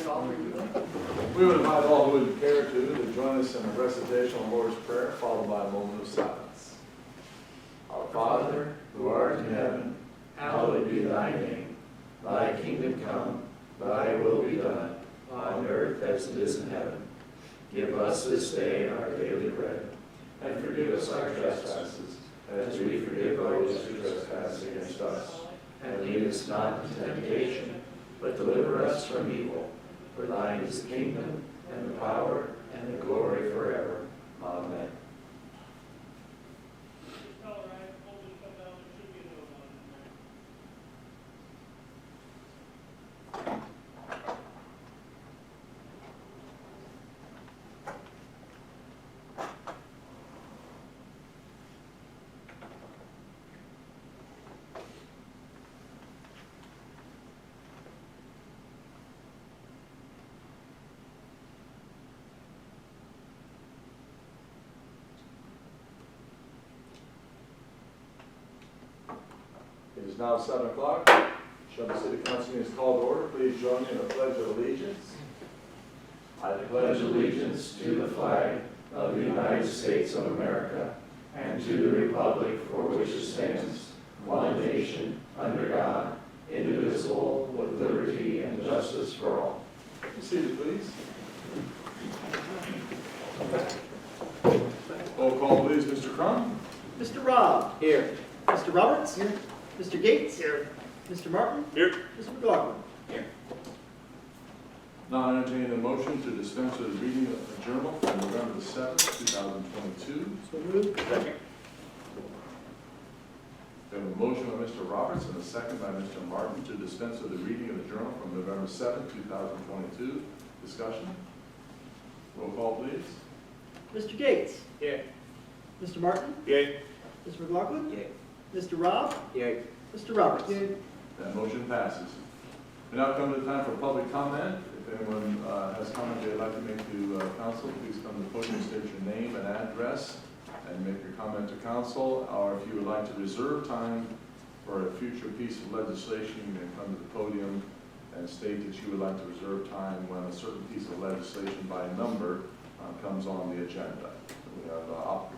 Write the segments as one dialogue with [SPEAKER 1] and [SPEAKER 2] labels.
[SPEAKER 1] We would invite all who would care to join us in a recitation of the Lord's Prayer, followed by a moment of silence.
[SPEAKER 2] Our Father, who art in heaven, hallowed be thy name. Thy kingdom come, thy will be done, on earth as it is in heaven. Give us this day our daily bread, and forgive us our trespasses, as we forgive those who trespass against us. And lead us not into temptation, but deliver us from evil. For thine is the kingdom, and the power, and the glory forever. Amen.
[SPEAKER 1] It is now 7 o'clock. Shelby City Council meeting is called to order. Please join me in the Pledge of Allegiance.
[SPEAKER 2] I pledge allegiance to the flag of the United States of America and to the republic for which it stands, one nation, under God, indivisible, with liberty and justice for all.
[SPEAKER 1] Be seated, please. Roll call, please. Mr. Crum.
[SPEAKER 3] Mr. Robb.
[SPEAKER 1] Here.
[SPEAKER 3] Mr. Roberts. Here. Mr. Gates. Here. Mr. Martin.
[SPEAKER 1] Here.
[SPEAKER 3] Mr. McLaughlin.
[SPEAKER 1] Here. Now entertaining a motion to dispense with the reading of the journal from November the 7th, 2022.
[SPEAKER 3] So moved.
[SPEAKER 1] Second. We have a motion by Mr. Roberts and a second by Mr. Martin to dispense with the reading of the journal from November 7th, 2022. Discussion? Roll call, please.
[SPEAKER 3] Mr. Gates.
[SPEAKER 1] Yay.
[SPEAKER 3] Mr. Martin.
[SPEAKER 1] Yay.
[SPEAKER 3] Mr. McLaughlin.
[SPEAKER 1] Yay.
[SPEAKER 3] Mr. Robb.
[SPEAKER 1] Yay.
[SPEAKER 3] Mr. Roberts.
[SPEAKER 1] That motion passes. We now come to the time for public comment. If anyone has comment they'd like to make to council, please come to the podium, state your name and address, and make your comment to council. Or if you would like to reserve time for a future piece of legislation, you can come to the podium and state that you would like to reserve time when a certain piece of legislation by number comes on the agenda. We have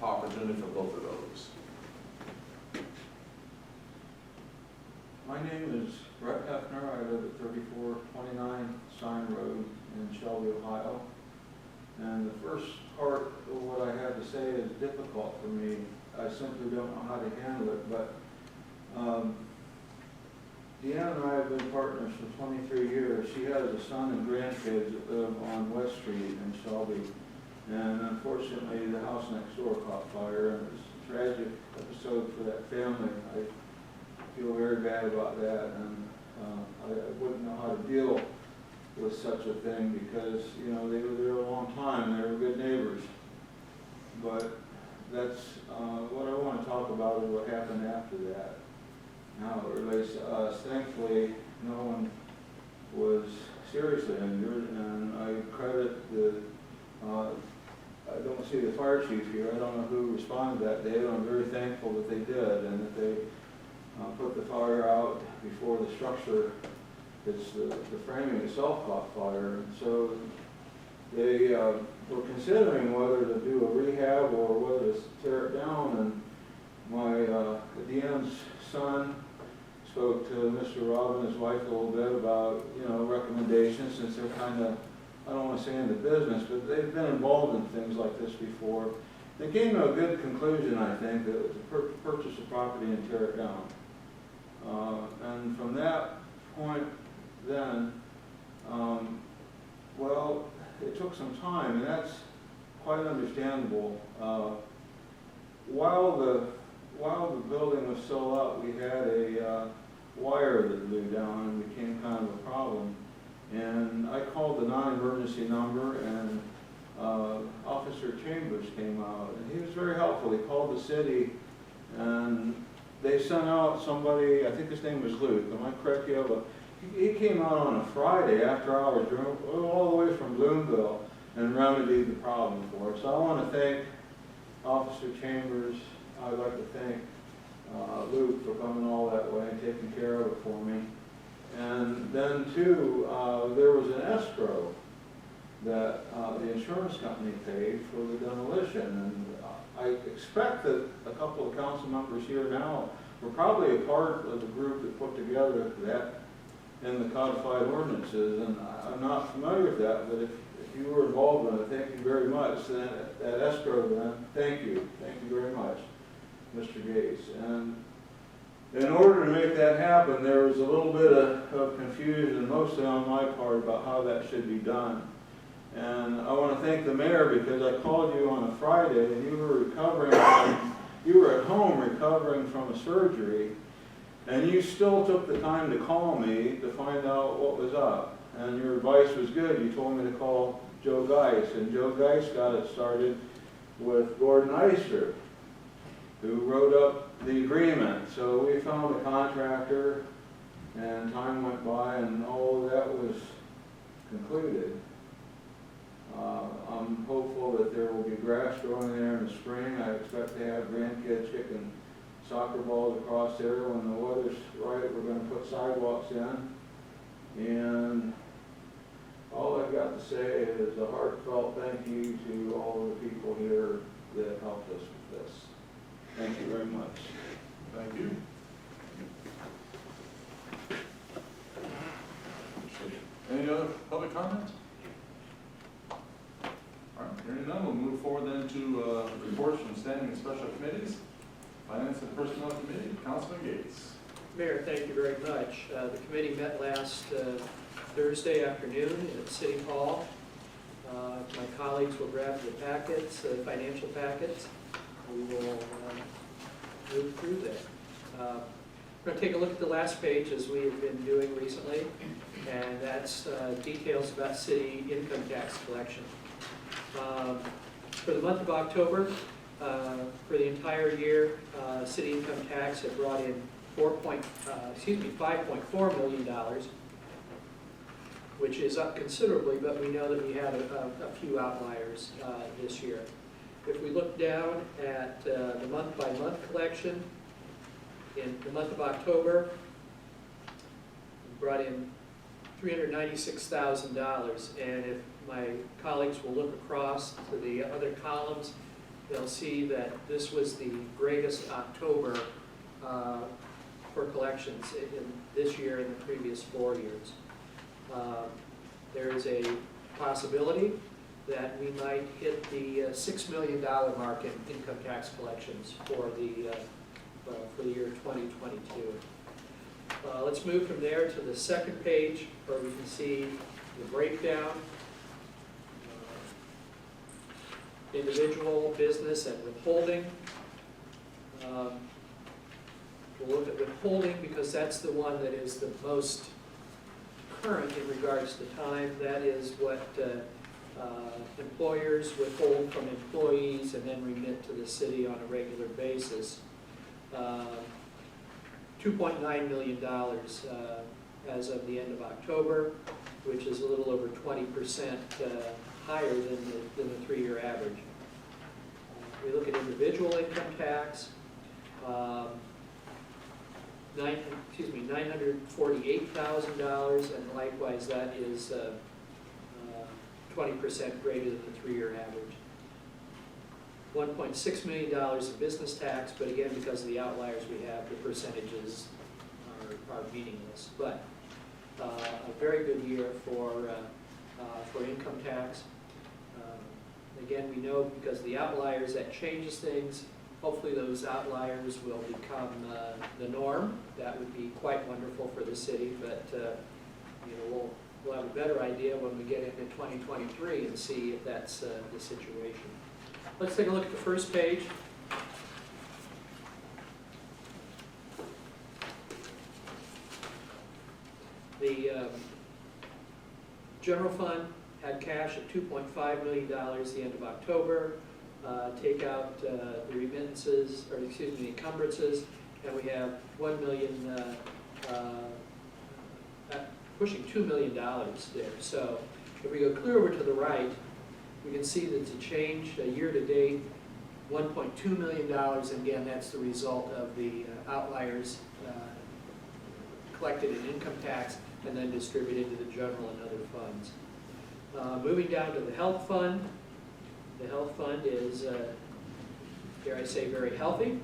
[SPEAKER 1] opportunity for both of those.
[SPEAKER 4] My name is Brett Hefner. I live at 3429 Stein Road in Shelby, Ohio. And the first part of what I have to say is difficult for me. I simply don't know how to handle it. But Deanna and I have been partners for 23 years. She has a son and grandkids that live on West Street in Shelby. And unfortunately, the house next door caught fire, and it was a tragic episode for that family. I feel very bad about that, and I wouldn't know how to deal with such a thing because, you know, they were there a long time. They were good neighbors. But that's what I want to talk about is what happened after that, how it relates to us. Thankfully, no one was seriously injured, and I credit the I don't see the fire chief here. I don't know who responded that day, but I'm very thankful that they did and that they put the fire out before the structure, the framing itself caught fire. And so they were considering whether to do a rehab or whether to tear it down. And my Deanne's son spoke to Mr. Robb and his wife a little bit about, you know, recommendations, since they're kind of, I don't want to say in the business, but they've been involved in things like this before. They came to a good conclusion, I think, that to purchase a property and tear it down. And from that point then, well, it took some time, and that's quite understandable. While the building was still up, we had a wire that blew down and became kind of a problem. And I called the non-emergency number, and Officer Chambers came out, and he was very helpful. He called the city, and they sent out somebody, I think his name was Luke, am I correct? He came out on a Friday after hours, all the way from Bloomville, and remedied the problem for us. So I want to thank Officer Chambers. I'd like to thank Luke for coming all that way and taking care of it for me. And then too, there was an escrow that the insurance company paid for the demolition. And I expect that a couple of council members here now were probably a part of the group that put together that in the codified ordinances. And I'm not familiar with that, but if you were involved in it, thank you very much. That escrow then, thank you very much, Mr. Gates. And in order to make that happen, there was a little bit of confusion, mostly on my part, about how that should be done. And I want to thank the mayor, because I called you on a Friday and you were at home recovering from a surgery, and you still took the time to call me to find out what was up. And your advice was good. You told me to call Joe Geis, and Joe Geis got it started with Gordon Eister, who wrote up the agreement. So we found a contractor, and time went by and all of that was concluded. I'm hopeful that there will be grass growing there in the spring. I expect to have grandkids kicking soccer balls across there. When the weather's right, we're going to put sidewalks in. And all I've got to say is a heartfelt thank you to all of the people here that helped us with this. Thank you very much.
[SPEAKER 1] Thank you. Any other public comments? All right, hearing none, we'll move forward then to reports from standing and special committees. Finance and Personnel Committee, Councilman Gates.
[SPEAKER 3] Mayor, thank you very much. The committee met last Thursday afternoon at City Hall. My colleagues will grab the packets, financial packets. We will move through that. We're going to take a look at the last page, as we have been doing recently, and that's details about city income tax collection. For the month of October, for the entire year, city income tax had brought in $5.4 million, which is up considerably, but we know that we had a few outliers this year. If we look down at the month-by-month collection, in the month of October, we brought in $396,000, and if my colleagues will look across to the other columns, they'll see that this was the greatest October for collections in this year and the previous 4 years. There is a possibility that we might hit the $6 million mark in income tax collections for the year 2022. Let's move from there to the second page, where we can see the breakdown. Individual, business, and withholding. We'll look at withholding because that's the one that is the most current in regards to time. That is what employers withhold from employees and then remit to the city on a regular basis. $2.9 million as of the end of October, which is a little over 20% higher than the 3-year average. We look at individual income tax, $948,000, and likewise that is 20% greater than the 3-year average. $1.6 million of business tax, but again, because of the outliers we have, the percentages are meaningless. But a very good year for income tax. Again, we know because of the outliers, that changes things. Hopefully those outliers will become the norm. That would be quite wonderful for the city, but we'll have a better idea when we get into 2023 and see if that's the situation. Let's take a look at the first page. The general fund had cash at $2.5 million at the end of October. Take out the remittances, or excuse me, the encumbrances, and we have $1 million, pushing $2 million there. So if we go clear over to the right, we can see that to change year to date, $1.2 million, and again, that's the result of the outliers collected in income tax and then distributed to the general and other funds. Moving down to the health fund. The health fund is, dare I say, very healthy.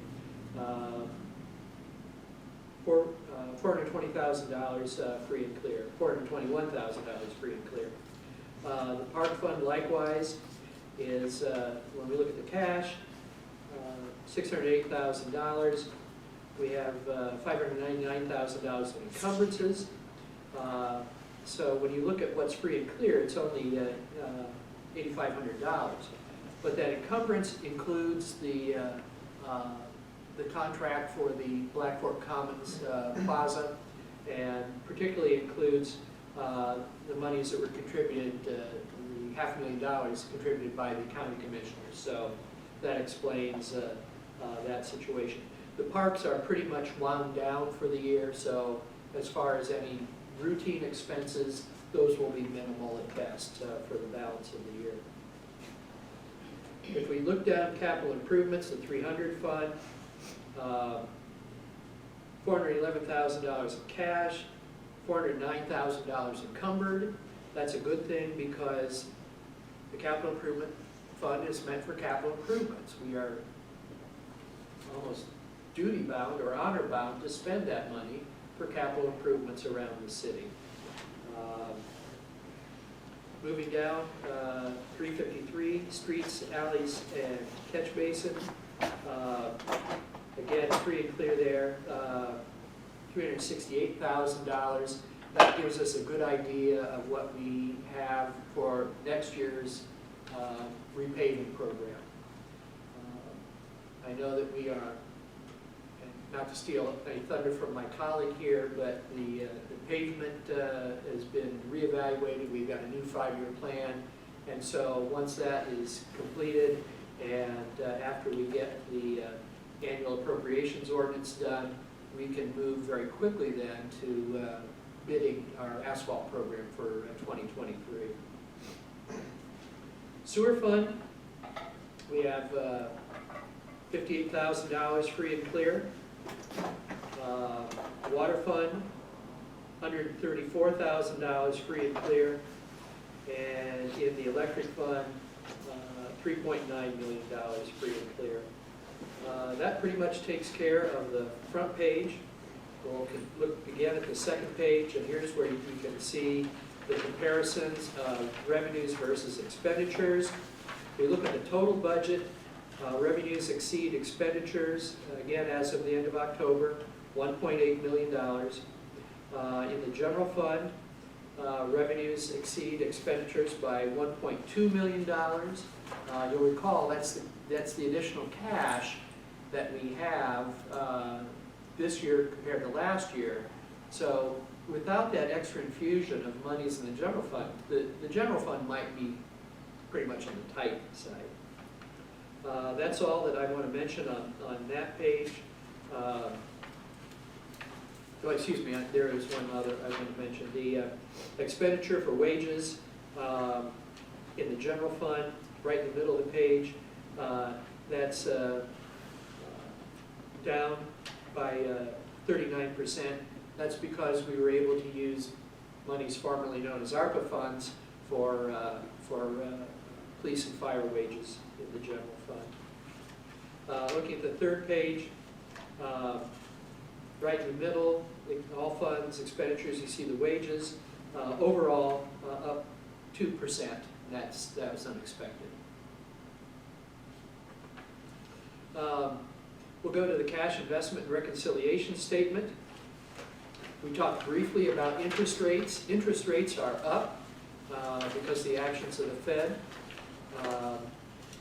[SPEAKER 3] $420,000 free and clear, $421,000 free and clear. The park fund likewise is, when we look at the cash, $608,000. We have $599,000 in encumbrances. So when you look at what's free and clear, it's only $8,500. But that encumbrance includes the contract for the Black Fork Commons Plaza, and particularly includes the monies that were contributed, the $500,000 contributed by the county commissioners. So that explains that situation. The parks are pretty much wound down for the year, so as far as any routine expenses, those will be minimal at best for the balance of the year. If we look down capital improvements, the 300 fund, $411,000 in cash, $409,000 encumbered. That's a good thing because the capital improvement fund is meant for capital improvements. We are almost duty bound or honor bound to spend that money for capital improvements around the city. Moving down, 353, streets, alleys, and catch basin. Again, free and clear there, $368,000. That gives us a good idea of what we have for next year's repaving program. I know that we are, and not to steal any thunder from my colleague here, but the pavement has been reevaluated. We've got a new 5-year plan, and so once that is completed, and after we get the annual appropriations ordinance done, we can move very quickly then to bidding our asphalt program for 2023. Sewer fund, we have $58,000 free and clear. Water fund, $134,000 free and clear. And in the electric fund, $3.9 million free and clear. That pretty much takes care of the front page. We'll look again at the second page, and here's where you can see the comparisons of revenues versus expenditures. We look at the total budget. Revenues exceed expenditures, again, as of the end of October, $1.8 million. In the general fund, revenues exceed expenditures by $1.2 million. You'll recall that's the additional cash that we have this year compared to last year. So without that extra infusion of monies in the general fund, the general fund might be pretty much on the tight side. That's all that I want to mention on that page. Oh, excuse me, there is one other I want to mention. The expenditure for wages in the general fund, right in the middle of the page, that's down by 39%. That's because we were able to use monies formerly known as ARPA funds for police and fire wages in the general fund. Looking at the third page, right in the middle, all funds, expenditures, you see the wages. Overall, up 2%. That was unexpected. We'll go to the cash investment and reconciliation statement. We talked briefly about interest rates. Interest rates are up because of the actions of the Fed.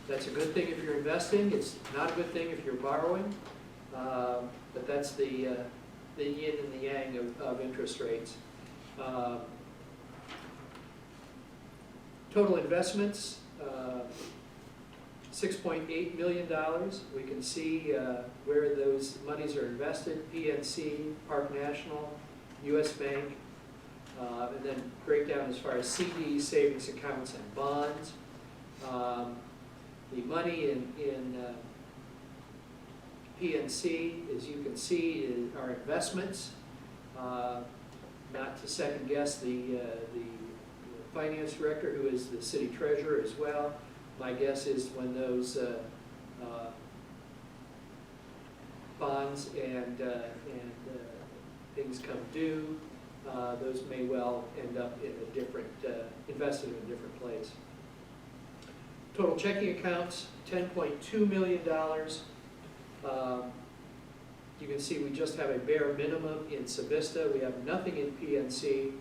[SPEAKER 3] That's a good thing if you're investing. It's not a good thing if you're borrowing. But that's the yin and the yang of interest rates. Total investments, $6.8 million. We can see where those monies are invested: PNC, Park National, U.S. Bank, and then breakdown as far as CDs, savings accounts, and bonds. The money in PNC, as you can see, are investments. Not to second guess the finance director, who is the city treasurer as well. My guess is when those bonds and things come due, those may well end up in a different, invested in a different place. Total checking accounts, $10.2 million. You can see we just have a bare minimum in Savista. We have nothing in PNC.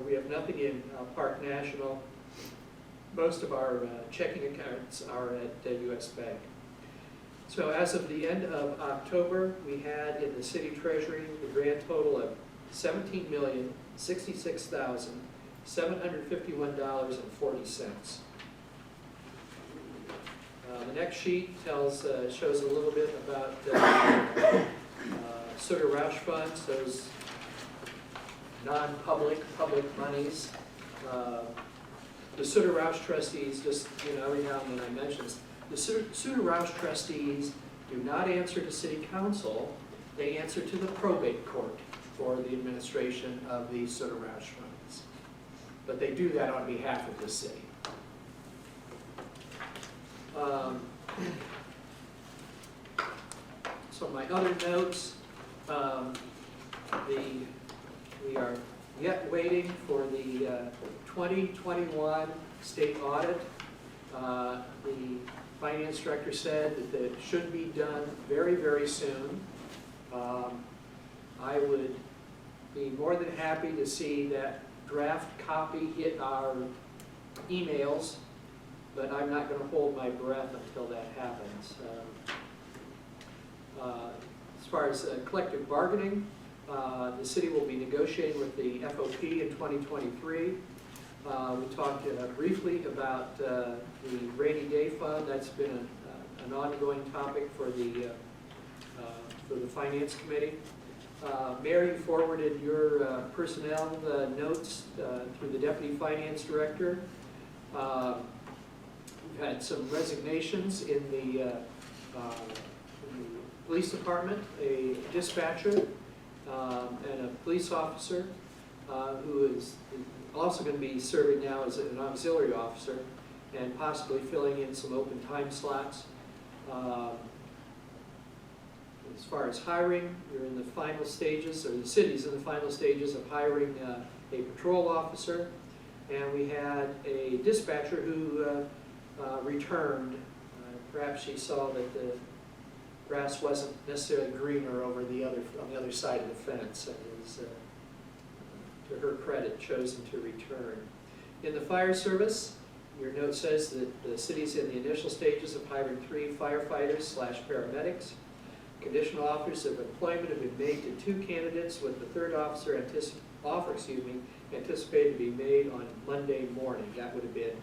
[SPEAKER 3] We have nothing in Park National. Most of our checking accounts are at US Bank. So as of the end of October, we had in the city treasury the grand total of $17,066,751.40. The next sheet shows a little bit about Sutter Roush funds, those non-public, public monies. The Sutter Roush trustees, just, every now and then I mention this, the Sutter Roush trustees do not answer to city council, they answer to the probate court for the administration of the Sutter Roush funds. But they do that on behalf of the city. So my other notes, we are yet waiting for the 2021 state audit. The finance director said that it should be done very, very soon. I would be more than happy to see that draft copy hit our emails, but I'm not going to hold my breath until that happens. As far as collective bargaining, the city will be negotiating with the FOP in 2023. We talked briefly about the rainy day fund. That's been an ongoing topic for the finance committee. Mayor, you forwarded your personnel notes through the deputy finance director. We've had some resignations in the police department, a dispatcher and a police officer who is also going to be serving now as an auxiliary officer and possibly filling in some open time slots. As far as hiring, we're in the final stages, or the city's in the final stages of hiring a patrol officer, and we had a dispatcher who returned. Perhaps she saw that the grass wasn't necessarily greener over on the other side of the fence, and is, to her credit, chosen to return. In the fire service, your note says that the city's in the initial stages of hiring 3 firefighters/paramedics. Conditional offers of employment have been made to 2 candidates, with the 3rd offer anticipated to be made on Monday morning. That would have been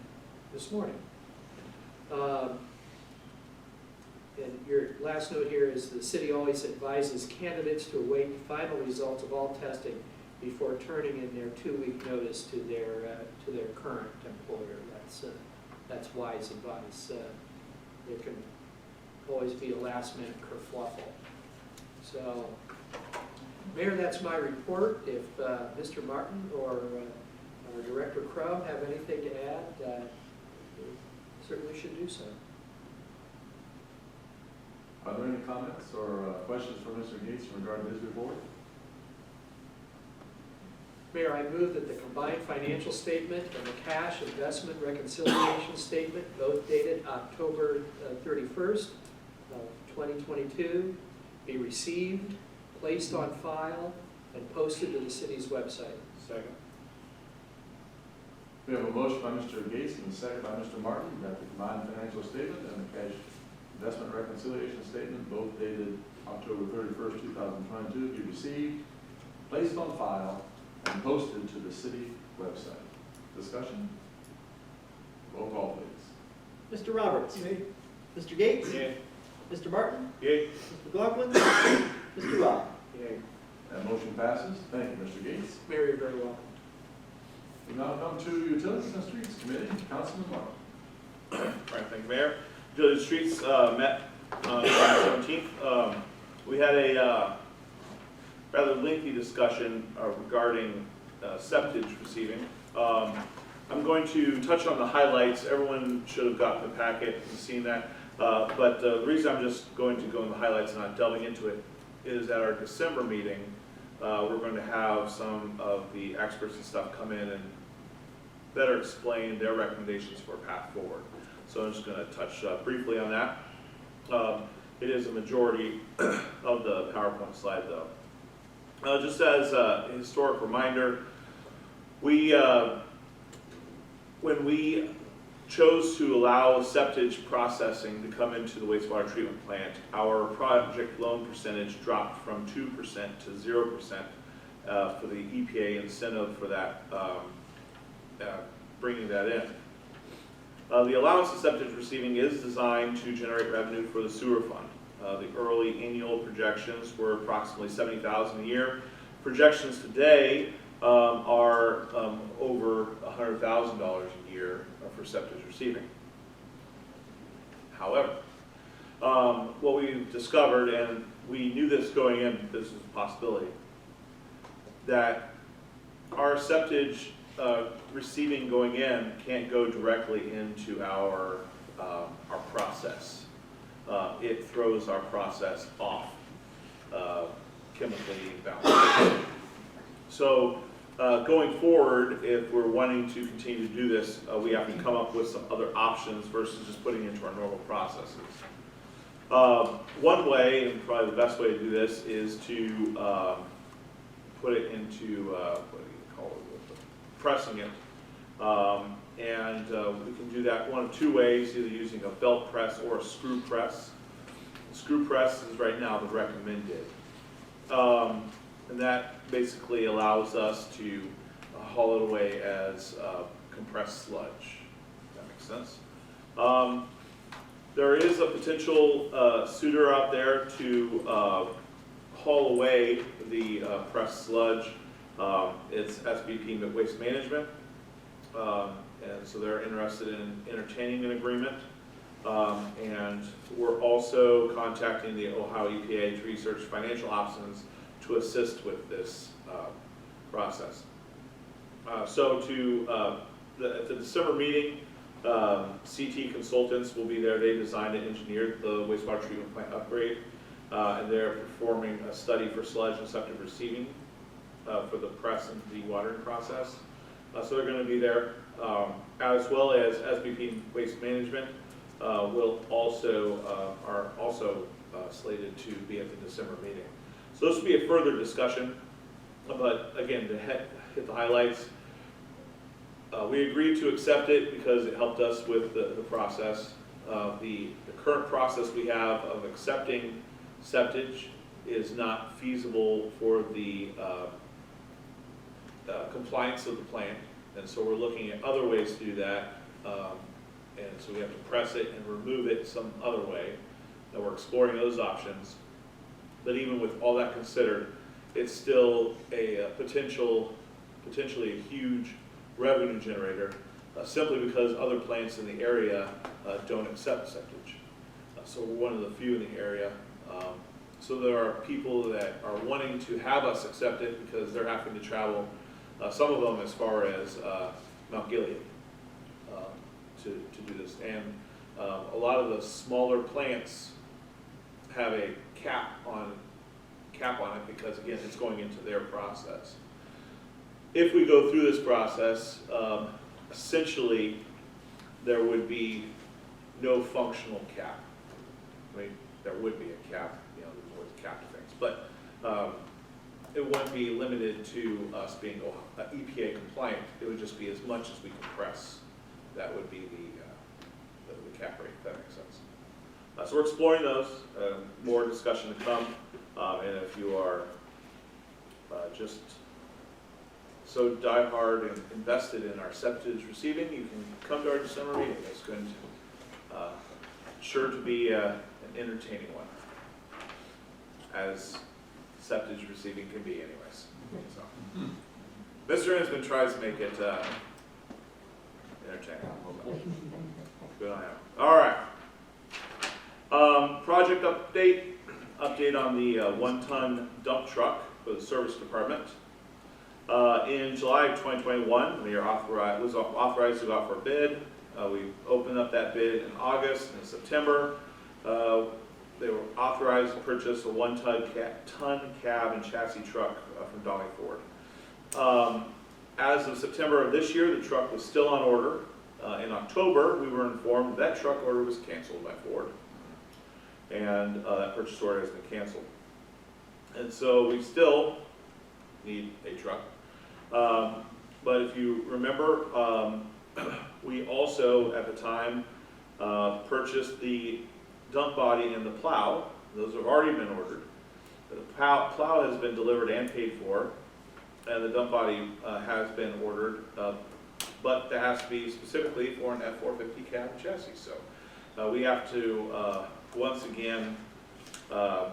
[SPEAKER 3] this morning. And your last note here is the city always advises candidates to await the final results of all testing before turning in their 2-week notice to their current employer. That's wise advice. There can always be a last-minute kerfluffle. So, Mayor, that's my report. If Mr. Martin or Director Crow have anything to add, certainly should do so.
[SPEAKER 1] Are there any comments or questions for Mr. Gates regarding his report?
[SPEAKER 3] Mayor, I move that the combined financial statement and the cash investment reconciliation statement, both dated October 31st of 2022, be received, placed on file, and posted to the city's website.
[SPEAKER 2] Second.
[SPEAKER 1] We have a motion by Mr. Gates and a second by Mr. Martin that the combined financial statement and the cash investment reconciliation statement, both dated October 31st, 2022, be received, placed on file, and posted to the city website. Discussion? Roll call, please.
[SPEAKER 5] Mr. Roberts.
[SPEAKER 2] Yay.
[SPEAKER 5] Mr. Gates.
[SPEAKER 2] Yay.
[SPEAKER 5] Mr. Martin.
[SPEAKER 2] Yay.
[SPEAKER 5] Mr. McLaughlin. Mr. Rob.
[SPEAKER 2] Yay.
[SPEAKER 1] That motion passes. Thank you, Mr. Gates.
[SPEAKER 3] Mayor, you're very welcome.
[SPEAKER 1] We now come to Utilities and Streets Committee. Councilman Martin.
[SPEAKER 6] All right, thank you, Mayor. Utilities Streets met on July 17th. We had a rather lengthy discussion regarding septage receiving. I'm going to touch on the highlights. Everyone should have gotten the packet and seen that. But the reason I'm just going to go in the highlights and not delving into it is at our December meeting, we're going to have some of the experts and stuff come in and better explain their recommendations for a path forward. So I'm just going to touch briefly on that. It is a majority of the PowerPoint slide though. Just as a historic reminder, when we chose to allow septage processing to come into the wastewater treatment plant, our project loan percentage dropped from 2% to 0% for the EPA incentive for that, bringing that in. The allowance of septage receiving is designed to generate revenue for the sewer fund. The early annual projections were approximately $70,000 a year. Projections today are over $100,000 a year for septage receiving. However, what we've discovered, and we knew this going in, this is a possibility, that our septage receiving going in can't go directly into our process. It throws our process off chemically balanced. So going forward, if we're wanting to continue to do this, we have to come up with some other options versus just putting it into our normal processes. One way, and probably the best way to do this, is to put it into, what do you call it, pressing it. We can do that one of two ways, either using a belt press or a screw press. The screw press is right now the recommended. And that basically allows us to haul it away as compressed sludge. If that makes sense. There is a potential suitor out there to haul away the pressed sludge. It's SBP Waste Management. And so they're interested in entertaining an agreement. And we're also contacting the Ohio EPA to research financial options to assist with this process. So at the December meeting, CT Consultants will be there. They designed and engineered the wastewater treatment plant upgrade, and they're performing a study for sludge and septic receiving for the press and dewatering process. So they're going to be there, as well as SBP Waste Management are also slated to be at the December meeting. So this will be a further discussion, but again, to hit the highlights, we agreed to accept it because it helped us with the process. The current process we have of accepting septage is not feasible for the compliance of the plant, and so we're looking at other ways to do that, and so we have to press it and remove it some other way, and we're exploring those options. But even with all that considered, it's still a potentially a huge revenue generator, simply because other plants in the area don't accept septage. So we're one of the few in the area. So there are people that are wanting to have us accept it because they're having to travel, some of them as far as Mount Gilead to do this. And a lot of the smaller plants have a cap on it because, again, it's going into their process. If we go through this process, essentially there would be no functional cap. I mean, there would be a cap, you know, there's always a cap to things, but it wouldn't be limited to us being EPA compliant. It would just be as much as we compress. That would be the cap rate, if that makes sense. So we're exploring those, more discussion to come, and if you are just so diehard and invested in our septage receiving, you can come to our December meeting. It's going to sure to be an entertaining one, as septage receiving can be anyways. So, Mr. Insman tries to make it entertaining. Good on him. All right. Project update on the 1-ton dump truck. for the service department. In July of 2021, we was authorized to go out for a bid. We opened up that bid in August and in September. They were authorized to purchase a 1-ton cab and chassis truck from Donley Ford. As of September of this year, the truck was still on order. In October, we were informed that truck order was canceled by Ford, and that purchase order has been canceled. And so we still need a truck. But if you remember, we also, at the time, purchased the dump body and the plow. Those have already been ordered. The plow has been delivered and paid for, and the dump body has been ordered, but that has to be specifically for an F-450 cab chassis. So we have to, once again, go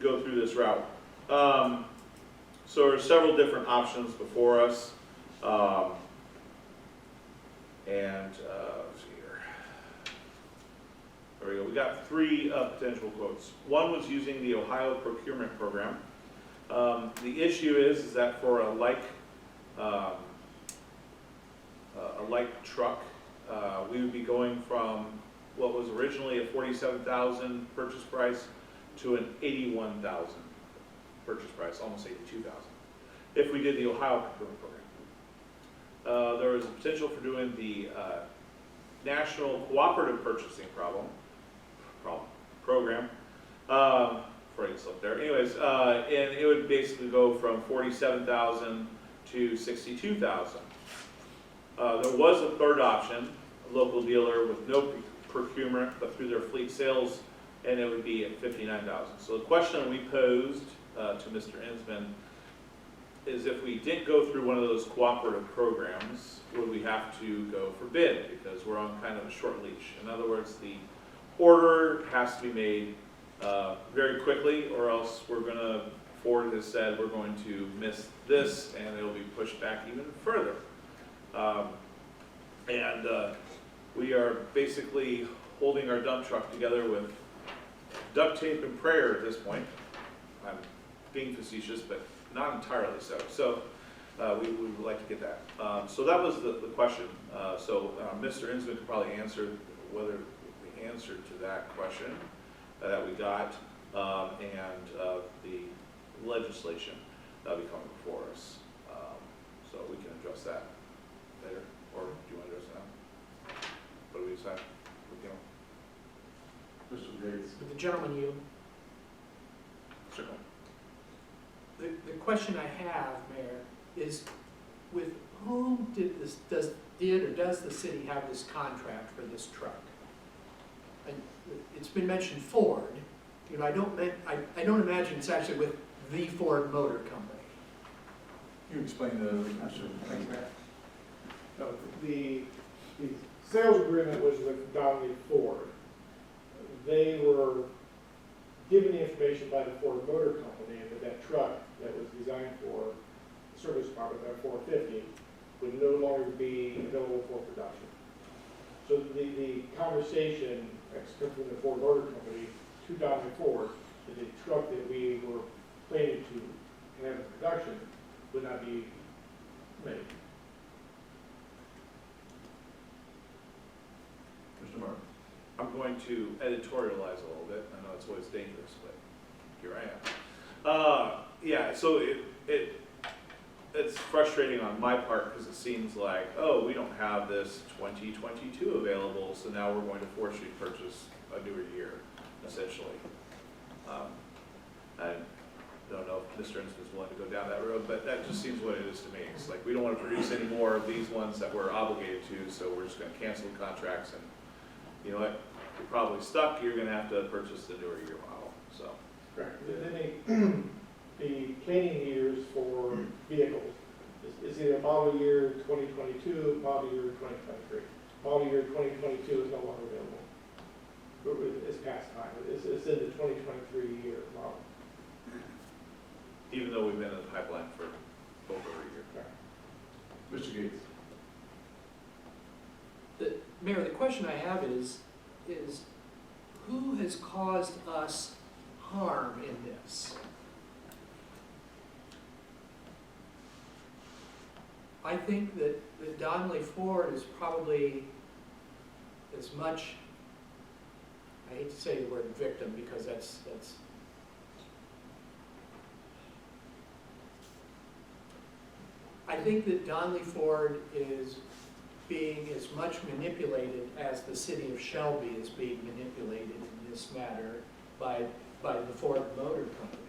[SPEAKER 6] through this route. So there are several different options before us. Let's see here. There we go. We got 3 potential quotes. One was using the Ohio procurement program. The issue is that for a like truck, we would be going from what was originally a $47,000 purchase price to an $81,000 purchase price, almost $82,000, if we did the Ohio procurement program. There is a potential for doing the National Cooperative Purchasing Program. Freudian slip there. Anyways, and it would basically go from $47,000 to $62,000. There was a third option, a local dealer with no procurement, but through their fleet sales, and it would be at $59,000. So the question we posed to Mr. Insman is, if we didn't go through one of those cooperative programs, would we have to go for bid? Because we're on kind of a short leash. In other words, the order has to be made very quickly, or else we're going to, Ford has said, we're going to miss this, and it'll be pushed back even further. We are basically holding our dump truck together with duct tape and prayer at this point. I'm being facetious, but not entirely so. So we would like to get that. So that was the question. Mr. Insman could probably answer whether the answer to that question that we got, and the legislation that'll be coming before us. So we can address that later, or do you want to address it now? What do we decide?
[SPEAKER 1] Mr. Gates.
[SPEAKER 3] With the gentleman yield.
[SPEAKER 6] Certainly.
[SPEAKER 3] The question I have, Mayor, is with whom does the city have this contract for this truck? And it's been mentioned Ford. You know, I don't imagine it's actually with the Ford Motor Company.
[SPEAKER 1] You explain the.
[SPEAKER 7] No, the sales agreement was with Donley Ford. They were given the information by the Ford Motor Company that truck that was designed for the service department, that 450, would no longer be available for production. So the conversation that's come from the Ford Motor Company to Donley Ford, that the truck that we were planning to have in production would not be made.
[SPEAKER 1] Mr. Martin.
[SPEAKER 6] I'm going to editorialize a little bit. I know it's always dangerous, but here I am. Yeah, so it's frustrating on my part, because it seems like, oh, we don't have this 2022 available, so now we're going to force you to purchase a newer year, essentially. I don't know if Mr. Insman is willing to go down that road, but that just seems what it is to me. It's like, we don't want to produce any more of these ones that we're obligated to, so we're just going to cancel the contracts, and you know what? You're probably stuck. You're going to have to purchase the newer year model. So.
[SPEAKER 7] Correct. The planning years for vehicles is either model year 2022, model year 2023. Model year 2022 is no longer available. It's past time. It's in the 2023 year model.
[SPEAKER 6] Even though we've been in the pipeline for over a year.
[SPEAKER 7] Correct.
[SPEAKER 1] Mr. Gates.
[SPEAKER 3] Mayor, the question I have is who has caused us harm in this? I think that Donnelly Ford is probably as much, I hate to say the word victim because that's I think that Donnelly Ford is being as much manipulated as the city of Shelby is being manipulated in this matter by the Ford Motor Company.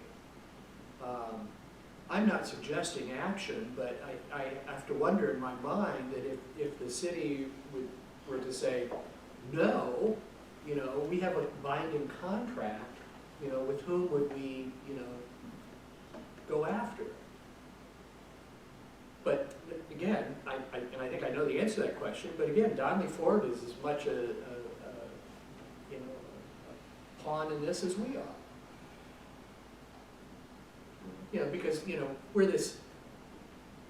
[SPEAKER 3] I'm not suggesting action, but I have to wonder in my mind that if the city were to say, no, you know, we have a binding contract, you know, with whom would we, you know, go after? But again, and I think I know the answer to that question, but again, Donnelly Ford is as much a you know, a pawn in this as we are. You know, because, you know, we're this,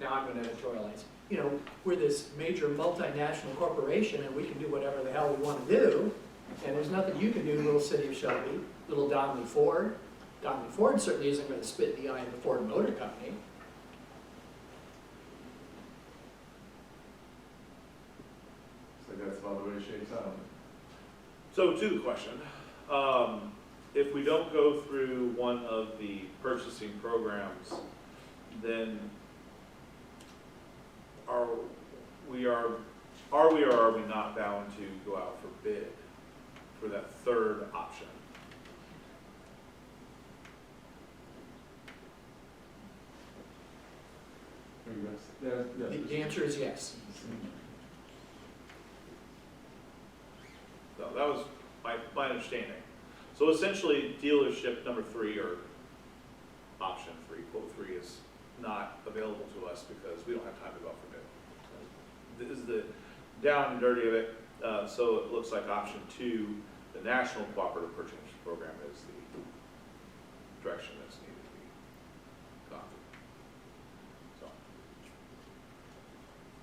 [SPEAKER 3] now I'm going to editorialize, you know, we're this major multinational corporation and we can do whatever the hell we want to do, and there's nothing you can do, little city of Shelby, little Donnelly Ford. Donnelly Ford certainly isn't going to spit in the eye of the Ford Motor Company.
[SPEAKER 1] So that's about the way it shakes out.
[SPEAKER 6] So to the question, if we don't go through one of the purchasing programs, then are we or are we not bound to go out for bid for that third option?
[SPEAKER 1] Yes.
[SPEAKER 3] The answer is yes.
[SPEAKER 6] So that was my understanding. So essentially, dealership number 3 or option 3, quote 3 is not available to us because we don't have time to go out for bid. This is the down and dirty of it. So it looks like option 2, the National Cooperative Purchasing Program, is the direction that's needed to be gone through. So,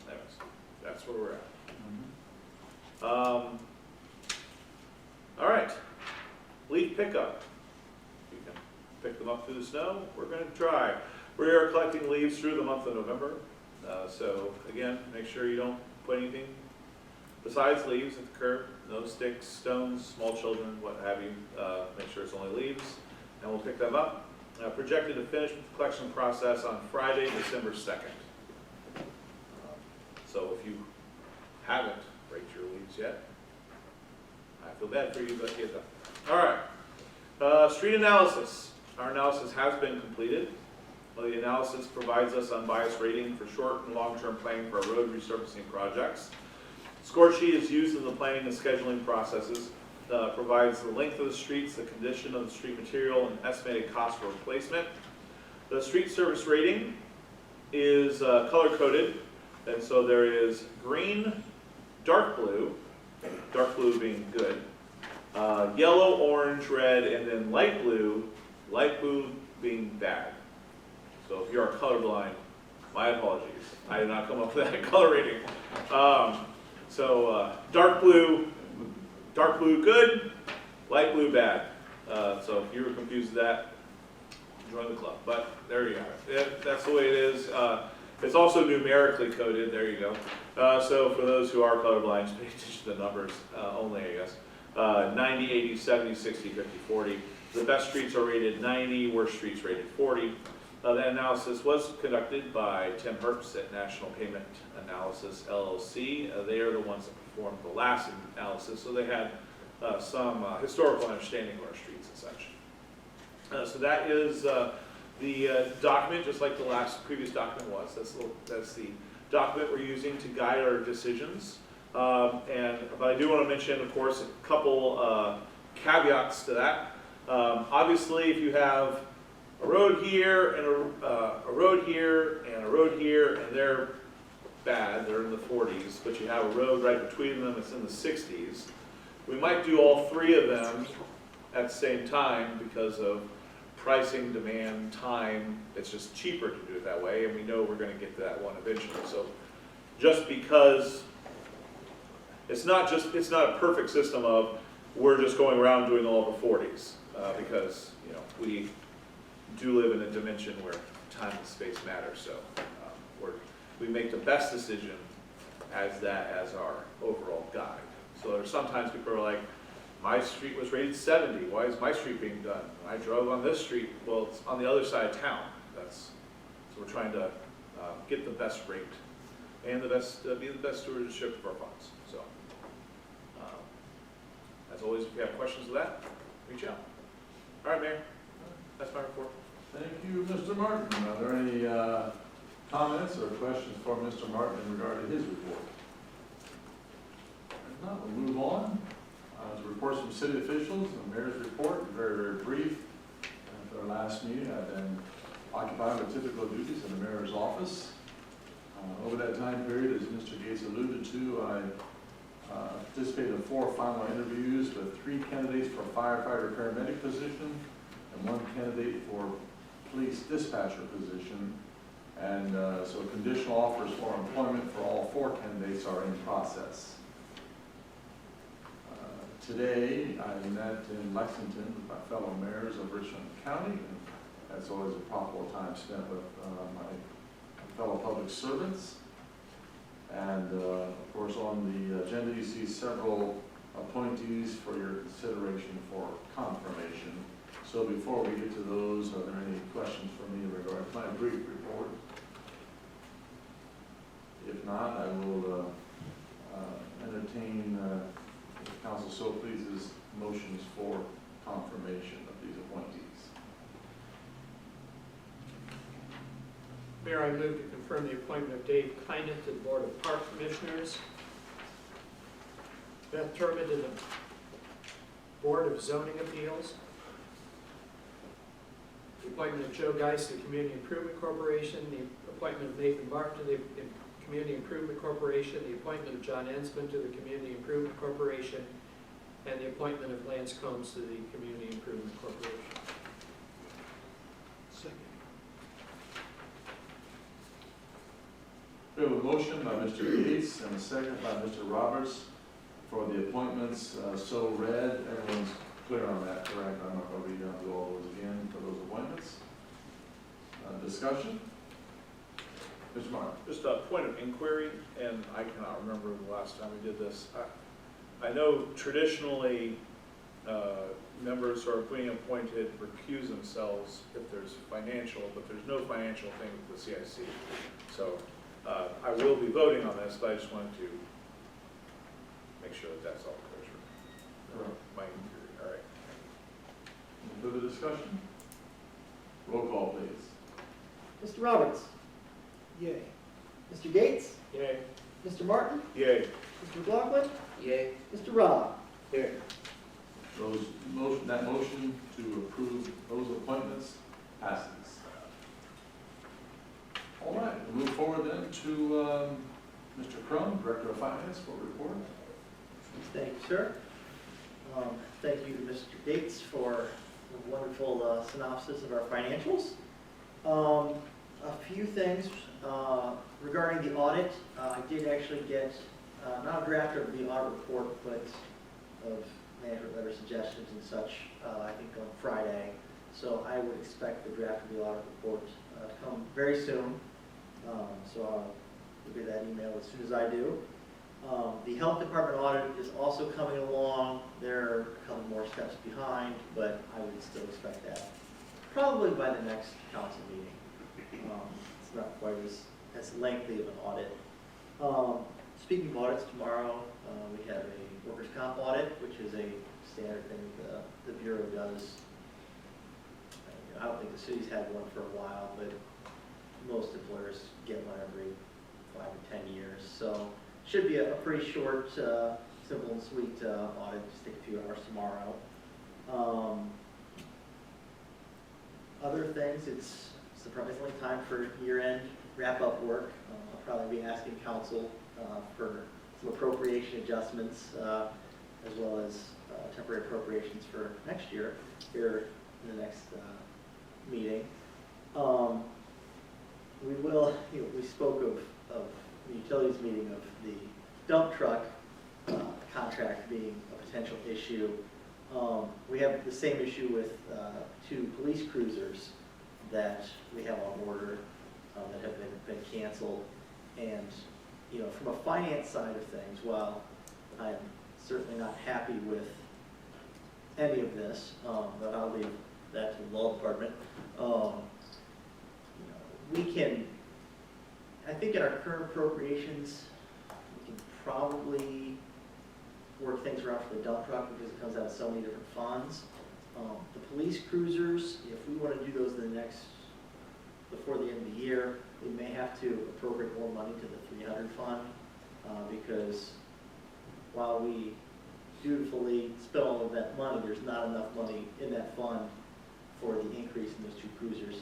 [SPEAKER 6] anyways, that's where we're at. All right, leaf pickup. You can pick them up through the snow. We're going to try. We are collecting leaves through the month of November. So again, make sure you don't put anything besides leaves at the curb. No sticks, stones, small children, what have you. Make sure it's only leaves, and we'll pick them up. Projected to finish the collection process on Friday, December 2nd. So if you haven't raked your leaves yet, I feel bad for you, but get them. All right. Street analysis. Our analysis has been completed. The analysis provides us unbiased rating for short and long-term planning for our road resurfacing projects. Score sheet is used in the planning and scheduling processes. Provides the length of the streets, the condition of the street material, and estimated cost for replacement. The street service rating is color-coded, and so there is green, dark blue being good, yellow, orange, red, and then light blue being bad. So if you are colorblind, my apologies. I did not come up with that color rating. Dark blue good, light blue bad. So if you were confused with that, join the club. But there you have it. That's the way it is. It's also numerically coded. There you go. So for those who are colorblind, pay attention to the numbers only, I guess. 90, 80, 70, 60, 50, 40. The best streets are rated 90, worst streets rated 40. That analysis was conducted by Tim Herbst at National Payment Analysis, LLC. They are the ones that performed the last analysis, so they had some historical understanding of our streets and such. So that is the document, just like the previous document was. That's the document we're using to guide our decisions. But I do want to mention, of course, a couple caveats to that. Obviously, if you have a road here and a road here and a road here, and they're bad, they're in the 40s, but you have a road right between them that's in the 60s, we might do all 3 of them at the same time because of pricing, demand, time. It's just cheaper to do it that way, and we know we're going to get to that one eventually. So just because it's not a perfect system of we're just going around doing all the 40s because we do live in a dimension where time and space matter. So we're we make the best decision as our overall guide. So there's sometimes people are like, my street was rated 70, why is my street being done? I drove on this street, well, it's on the other side of town. So we're trying to get the best rate and be the best stewardship of our funds. So, as always, if you have questions of that, reach out. All right, Mayor, that's my report.
[SPEAKER 1] Thank you, Mr. Martin. Are there any comments or questions for Mr. Martin in regard to his report? If not, we'll move on to reports from city officials. The mayor's report, very, very brief. At our last meeting, I've been occupied with typical duties in the mayor's office. Over that time period, as Mr. Gates alluded to, I participated in 4 final interviews with 3 candidates for firefighter paramedic position and 1 candidate for police dispatcher position. And so conditional offers for employment for all 4 candidates are in process. Today, I met in Lexington with my fellow mayors of Richland County, and that's always a profitable time spent with my fellow public servants. And of course, on the agenda, you see several appointees for your consideration for confirmation. So before we get to those, are there any questions for me in regard to my brief report? If not, I will entertain, if council so pleases, motions for confirmation of these appointees.
[SPEAKER 3] Mayor, I move to confirm the appointment of Dave Kynett to the Board of Park Commissioners, Beth Turman to the Board of Zoning Appeals, the appointment of Joe Geis to the Community Improvement Corporation, the appointment of Nathan Martin to the Community Improvement Corporation, the appointment of John Ensman to the Community Improvement Corporation, and the appointment of Lance Combs to the Community Improvement Corporation. Second.
[SPEAKER 1] We have a motion by Mr. Gates and a second by Mr. Roberts for the appointments so read. Everyone's clear on that, correct? I'm not going to read down through all those again for those appointments. Discussion? Mr. Martin.
[SPEAKER 6] Just a point of inquiry, and I cannot remember the last time we did this. I know traditionally members who are being appointed recuse themselves if there's financial, but there's no financial thing with the CIC. So I will be voting on this, but I just wanted to make sure that that's all clear. My inquiry, all right.
[SPEAKER 1] Any further discussion? Roll call, please.
[SPEAKER 5] Mr. Roberts?
[SPEAKER 3] Yay.
[SPEAKER 5] Mr. Gates?
[SPEAKER 3] Yay.
[SPEAKER 5] Mr. Martin?
[SPEAKER 6] Yay.
[SPEAKER 5] Mr. McLaughlin?
[SPEAKER 3] Yay.
[SPEAKER 5] Mr. Rob?
[SPEAKER 3] Yay.
[SPEAKER 1] That motion to approve those appointments passes. All right, we'll move forward then to Mr. Crum, Director of Finance, for a report.
[SPEAKER 5] Thank you, sir. Thank you to Mr. Gates for a wonderful synopsis of our financials. A few things regarding the audit. I did actually get not a draft of the audit report, but of management letter suggestions and such, I think on Friday. So I would expect the draft of the audit report to come very soon. So I'll give you that email as soon as I do. The health department audit is also coming along. They're a couple more steps behind, but I would still expect that probably by the next council meeting. It's not quite as lengthy of an audit. Speaking of audits, tomorrow we have a workers' comp audit, which is a standard thing the Bureau does. I don't think the city's had one for a while, but most employers get one every 5 or 10 years. So should be a pretty short, simple and sweet audit, just take a few hours tomorrow. Other things, it's surprisingly time for year-end wrap-up work. I'll probably be asking council for some appropriation adjustments, as well as temporary appropriations for next year here in the next meeting. We spoke of the utilities meeting of the dump truck contract being a potential issue. We have the same issue with 2 police cruisers that we have on order that have been canceled. And, you know, from a finance side of things, while I'm certainly not happy with any of this, but I'll leave that to the law department. You know, we can, I think in our current appropriations, we can probably work things around for the dump truck because it comes out of so many different funds. The police cruisers, if we want to do those before the end of the year, we may have to appropriate more money to the 300 fund because while we dutifully spend all of that money, there's not enough money in that fund for the increase in those two cruisers.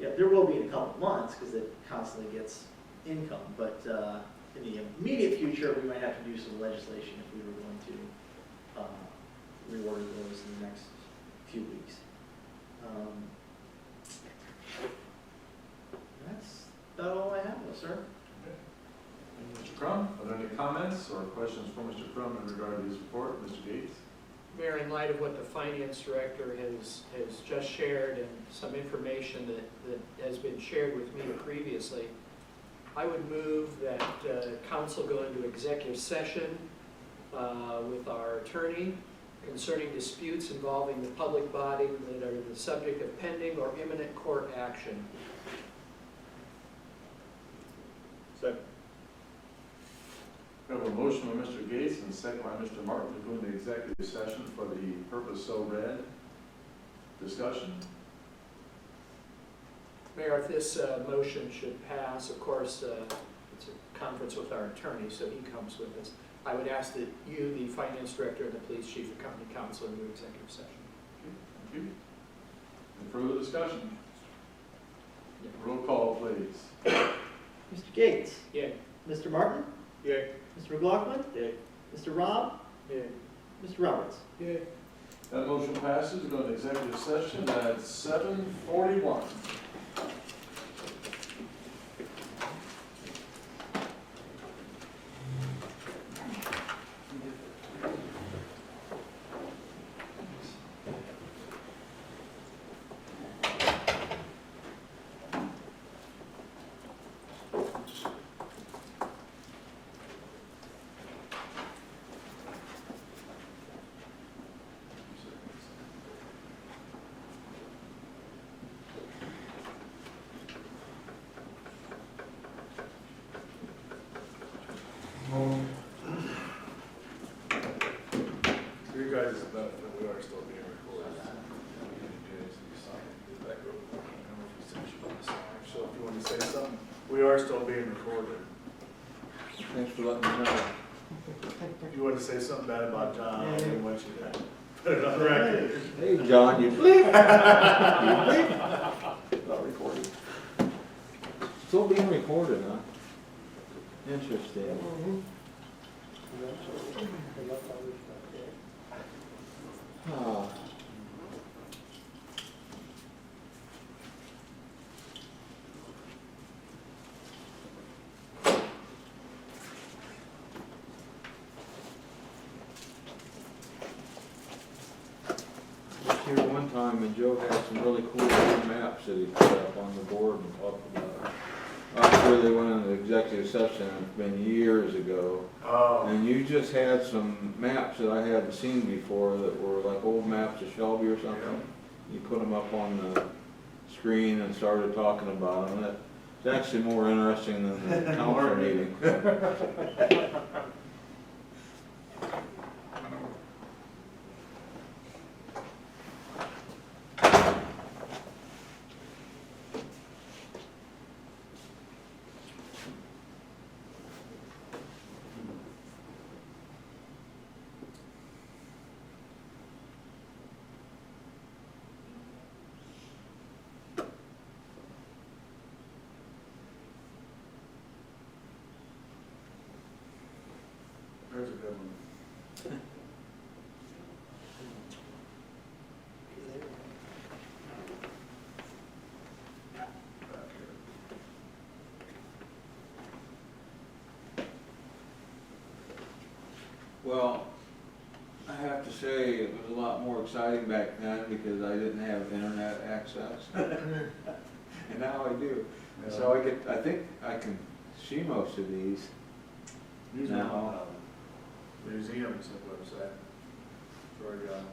[SPEAKER 5] Yeah, there will be in a couple of months because it constantly gets income, but in the immediate future, we might have to do some legislation if we were going to reorder those in the next few weeks. That's about all I have, sir.
[SPEAKER 1] Mr. Crum, are there any comments or questions for Mr. Crum in regard to his report? Mr. Gates?
[SPEAKER 3] Mayor, in light of what the finance director has just shared and some information that has been shared with me previously, I would move that council go into executive session with our attorney concerning disputes involving the public body that are the subject of pending or imminent court action.
[SPEAKER 6] Second.
[SPEAKER 1] We have a motion by Mr. Gates and a second by Mr. Martin to go into executive session for the purpose so read. Discussion?
[SPEAKER 3] Mayor, if this motion should pass, of course, it's a conference with our attorney, so he comes with us. I would ask that you, the finance director, and the police chief accompany council into executive session.
[SPEAKER 1] Okay, thank you. Any further discussion? Roll call, please.
[SPEAKER 5] Mr. Gates?
[SPEAKER 3] Yeah.
[SPEAKER 5] Mr. Martin?
[SPEAKER 6] Yay.
[SPEAKER 5] Mr. McLaughlin?
[SPEAKER 6] Yay.
[SPEAKER 5] Mr. Rob?
[SPEAKER 3] Yeah.
[SPEAKER 5] Mr. Roberts?
[SPEAKER 3] Yeah.
[SPEAKER 1] That motion passes. We go into executive session at 7:41. For you guys, we are still being recorded. So if you want to say something, we are still being recorded.
[SPEAKER 4] Thanks for letting me know.
[SPEAKER 1] If you want to say something bad about John, I didn't want you to put it on record.
[SPEAKER 4] Hey, John, you bleep. You bleep. Not recording. Still being recorded, huh? Interesting. Ah. Here one time, and Joe had some really cool maps that he put up on the board and talked about. After they went into executive session, it's been years ago.
[SPEAKER 1] Oh.
[SPEAKER 4] And you just had some maps that I hadn't seen before that were like old maps of Shelby or something. You put them up on the screen and started talking about them. It's actually more interesting than the council meeting.
[SPEAKER 1] There's a good one.
[SPEAKER 4] Well, I have to say, it was a lot more exciting back then because I didn't have internet access. And now I do. So I think I can see most of these.
[SPEAKER 1] These
[SPEAKER 4] No.
[SPEAKER 1] are on museums website. Sorry, John.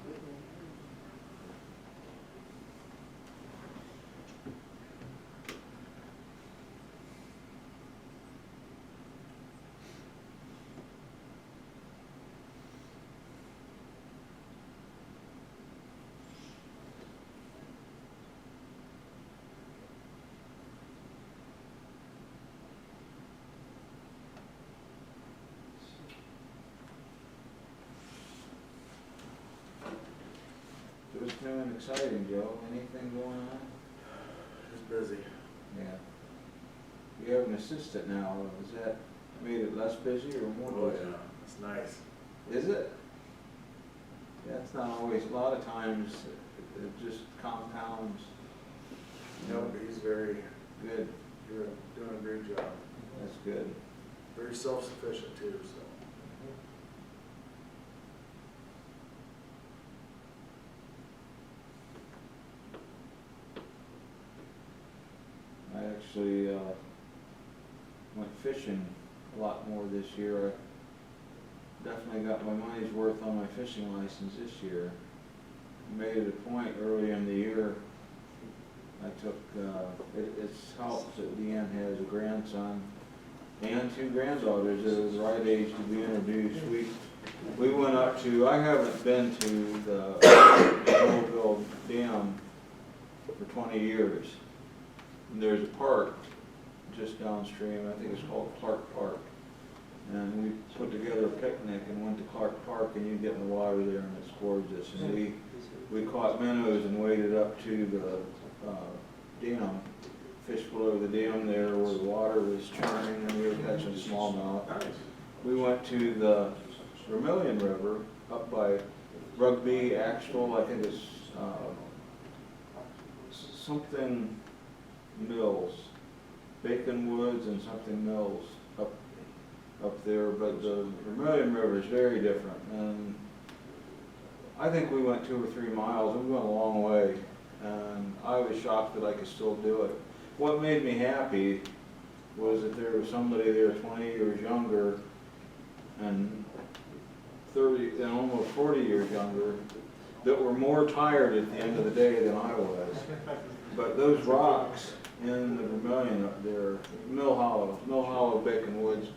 [SPEAKER 4] What's new and exciting, Joe? Anything going on?
[SPEAKER 1] Just busy.
[SPEAKER 4] Yeah. You have an assistant now. Has that made it less busy or more
[SPEAKER 1] Oh,
[SPEAKER 4] busy?
[SPEAKER 1] yeah, it's nice.
[SPEAKER 4] Is it? Yeah, it's not always, a lot of times it just compounds.
[SPEAKER 1] No, but he's very,
[SPEAKER 4] Good,
[SPEAKER 1] you're doing a great job.
[SPEAKER 4] that's good.
[SPEAKER 1] Very self-sufficient too, so.
[SPEAKER 4] I actually went fishing a lot more this year. I definitely got my money's worth on my fishing license this year. Made it a point early in the year. I took, it's helped that Deanne has a grandson and two granddaughters that are the right age to be introduced. We went up to, I haven't been to the Snowville Dam for 20 years. And there's a park just downstream, I think it's called Clark Park. And we put together a picnic and went to Clark Park, and you get in the water there and it's gorgeous. And we caught minnows and waded up to the dam, fished below the dam there where the water was churning, and we were catching smallmouth.
[SPEAKER 1] Nice.
[SPEAKER 4] We went to the Vermilion River up by Rugby, Axtell, I think it's something Mills, Bacon Woods and something Mills up there, but the Vermilion River is very different, and I think we went 2 or 3 miles. We went a long way, and I was shocked that I could still do it. What made me happy was that there was somebody there 20 years younger and 30 and almost 40 years younger that were more tired at the end of the day than I was. But those rocks in the Vermilion up there, Mill Hollow, Bacon Woods,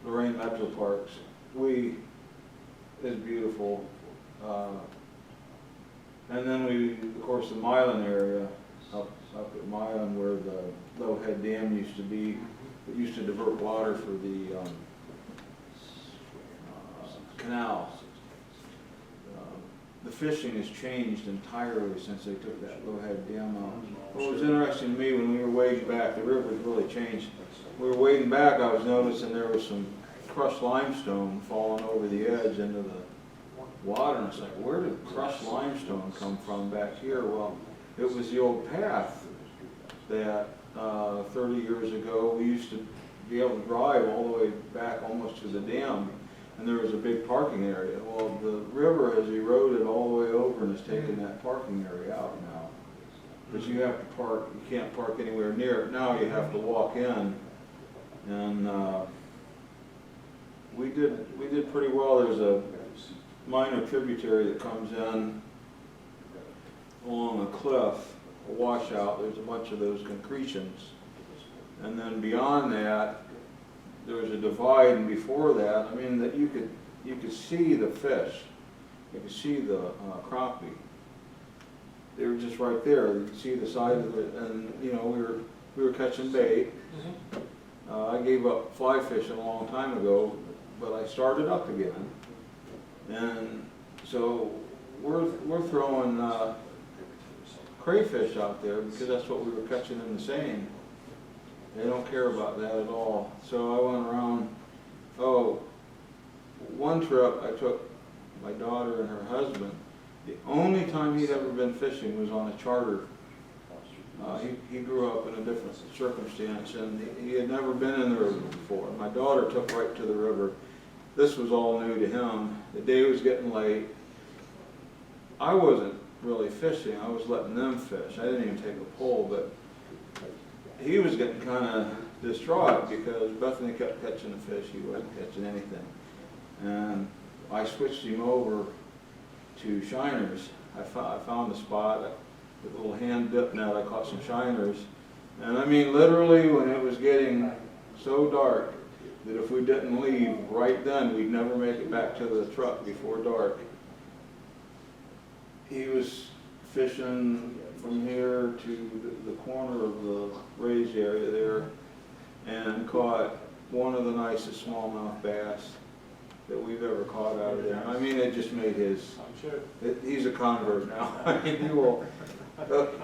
[SPEAKER 4] Lorraine Metro Parks, is beautiful. And then of course, the Milan area, up at Milan where the Lowhead Dam used to be, it used to divert water for the canal. The fishing has changed entirely since they took that Lowhead Dam out. What was interesting to me when we were wading back, the river's really changed. We were wading back, I was noticing there was some crushed limestone falling over the edge into the water, and it's like, where did crushed limestone come from back here? Well, it was the old path that 30 years ago we used to be able to drive all the way back almost to the dam, and there was a big parking area. Well, the river has eroded all the way over and has taken that parking area out now. Because you have to park, you can't park anywhere near it. Now you have to walk in, and we did pretty well. There's a minor tributary that comes in along a cliff, a washout. There's a bunch of those concretions, and then beyond that there was a divide, and before that, I mean, that you could see the fish, you could see the crappie. They were just right there. You could see the side of it, and you know, we were catching bait. I gave up fly fishing a long time ago, but I started up again, and so we're throwing crayfish out there because that's what we were catching in the seine. They don't care about that at all. So I went around, one trip I took my daughter and her husband. The only time he'd ever been fishing was on a charter. He grew up in a different circumstance, and he had never been in the river before. My daughter took right to the river. This was all new to him. The day was getting late. I wasn't really fishing. I was letting them fish. I didn't even take a pole, but he was getting kind of distraught because Bethany kept catching the fish, he wasn't catching anything. And I switched him over to shiners. I found a spot with a little hand dip net, I caught some shiners. And I mean, literally, when it was getting so dark that if we didn't leave right then, we'd never make it back to the truck before dark. He was fishing from here to the corner of the raised area there and caught one of the nicest smallmouth bass that we've ever caught out of there. I mean, it just made his, he's a convert now. I mean,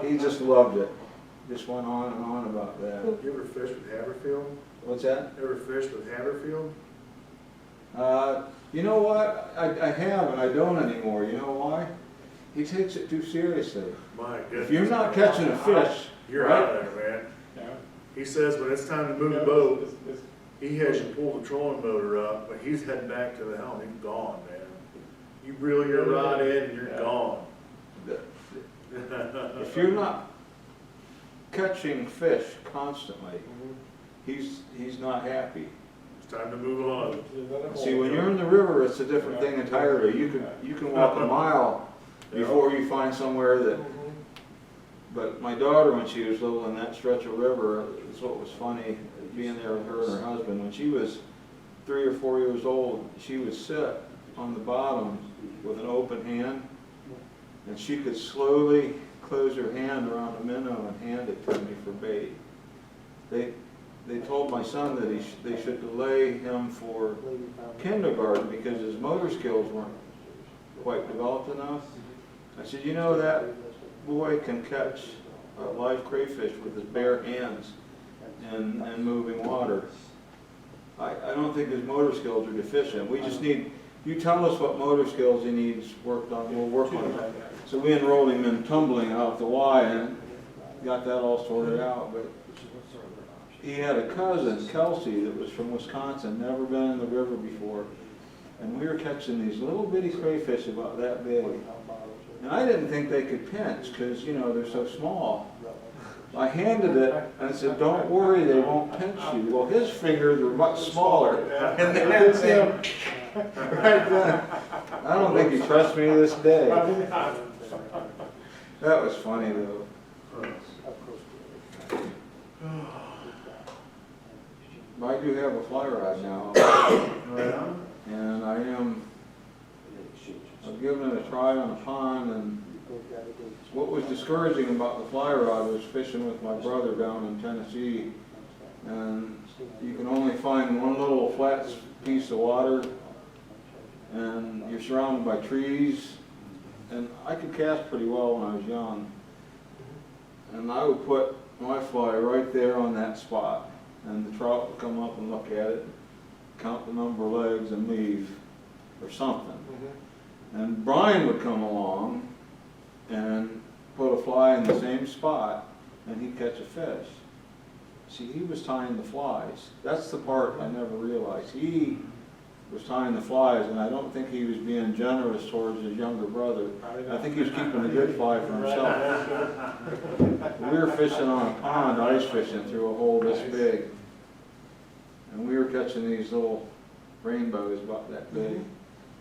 [SPEAKER 4] he just loved it. Just went on and on about that.
[SPEAKER 2] You ever fish with Haverfield?
[SPEAKER 4] What's that?
[SPEAKER 2] Ever fish with Haverfield?
[SPEAKER 4] You know what? I have, and I don't anymore. You know why? He takes it too seriously.
[SPEAKER 2] My goodness.
[SPEAKER 4] If you're not catching a fish,
[SPEAKER 2] You're
[SPEAKER 4] right?
[SPEAKER 2] out of there, man.
[SPEAKER 7] Yeah.
[SPEAKER 2] He says when it's time to move the boat, he has you pull the trolling motor up, but he's heading back to the helm. He's gone, man. You reel your rod in and you're gone.
[SPEAKER 4] If you're not catching fish constantly, he's not happy.
[SPEAKER 2] It's time to move on.
[SPEAKER 4] See, when you're in the river, it's a different thing entirely. You can walk a mile before you find somewhere that. But my daughter, when she was little in that stretch of river, that's what was funny, being there with her and her husband. When she was 3 or 4 years old, she would sit on the bottom with an open hand, and she could slowly close her hand around a minnow and hand it to me for bait. They told my son that they should delay him for kindergarten because his motor skills weren't quite developed enough. I said, you know, that boy can catch live crayfish with his bare hands in moving water. I don't think his motor skills are deficient. We just need, you tell us what motor skills he needs worked on, we'll work on it. So we enrolled him in tumbling out the Y and got that all sorted out. But he had a cousin, Kelsey, that was from Wisconsin, never been in the river before. And we were catching these little bitty crayfish about that big. And I didn't think they could pinch because, you know, they're so small. I handed it and I said, don't worry, they won't pinch you. Well, his fingers were much smaller. And then right then, I don't think he trusts me to this day. That was funny though. I do have a fly rod now. And I've given it a try on a pond, and what was discouraging about the fly rod was fishing with my brother down in Tennessee, and you can only find one little flat piece of water, and you're surrounded by trees, and I could cast pretty well when I was young, and I would put my fly right there on that spot, and the trout would come up and look at it, count the number of legs, and leave, or something. And Brian would come along and put a fly in the same spot, and he'd catch a fish. See, he was tying the flies. That's the part I never realized. He was tying the flies, and I don't think he was being generous towards his younger brother. I think he was keeping a good fly for himself. We were fishing on a pond, ice fishing through a hole this big, and we were catching these little rainbows about that big.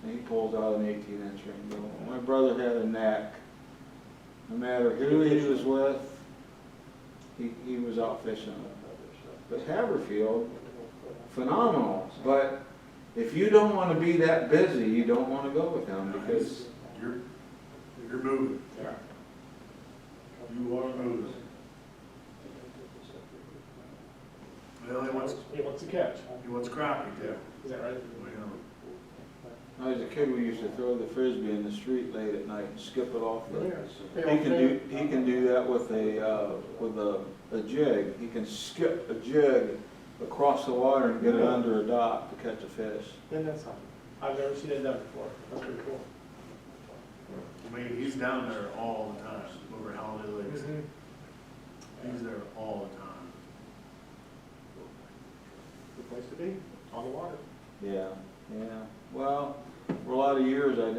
[SPEAKER 4] And he pulls out an 18-inch rainbow. My brother had a knack. No matter who he was with, he was out fishing. But Haverfield, phenomenal. But if you don't want to be that busy, you don't want to go with him because
[SPEAKER 2] You're moving. You are moving. Well,
[SPEAKER 7] He wants to catch.
[SPEAKER 2] he wants crappie too.
[SPEAKER 7] Is that right?
[SPEAKER 4] when I was a kid, we used to throw the frisbee in the street late at night and skip it off the.
[SPEAKER 7] Yeah.
[SPEAKER 4] He can do that with a jig. He can skip a jig across the water and get it under a dock to catch a fish.
[SPEAKER 7] Then that's fine. I've never seen it done before. That's pretty cool.
[SPEAKER 2] I mean, he's down there all the time, over Holiday Lakes. He's there all the time.
[SPEAKER 7] Good place to be, on the water.
[SPEAKER 4] Yeah, yeah. Well, for a lot of years I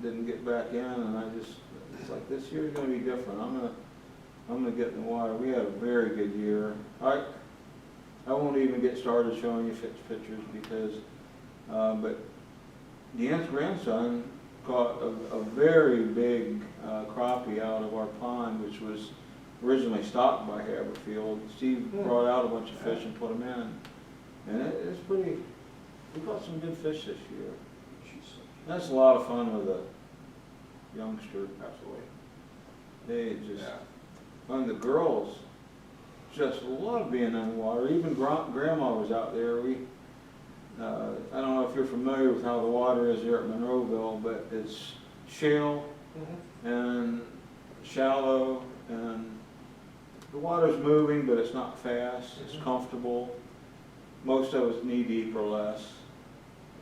[SPEAKER 4] didn't get back in, and it's like this year's going to be different. I'm gonna get in the water. We had a very good year. I won't even get started showing you pictures because, but Deanne's grandson caught a very big crappie out of our pond, which was originally stocked by Haverfield. Steve brought out a bunch of fish and put them in. And it's pretty, we caught some good fish this year. That's a lot of fun with a youngster.
[SPEAKER 7] Absolutely.
[SPEAKER 4] They just, and the girls just love being in the water. Even Grandma was out there. I don't know if you're familiar with how the water is here at Monroeville, but it's shale and shallow, and the water's moving, but it's not fast. It's comfortable. Most of it's knee deep or less.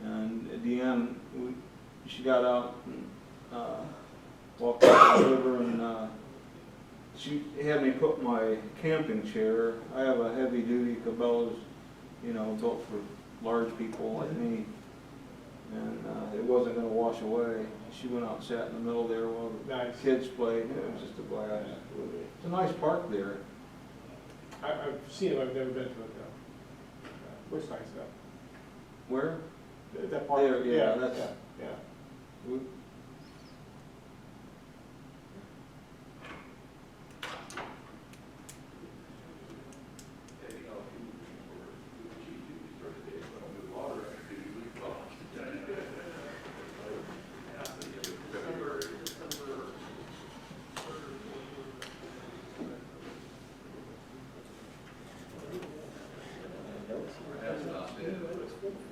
[SPEAKER 4] And at the end, she got out and walked up the river, and she had me put my camping chair. I have a heavy duty Cabela's, built for large people like me, and it wasn't going to wash away. She went out and sat in the middle there while the
[SPEAKER 7] Nice.
[SPEAKER 4] kids played. It was just a blast. It's a nice park there.
[SPEAKER 7] I've seen it, I've never been to it though. Looks nice though.
[SPEAKER 4] Where?
[SPEAKER 7] That part.
[SPEAKER 4] There, yeah, that's-
[SPEAKER 7] Yeah.
[SPEAKER 4] We-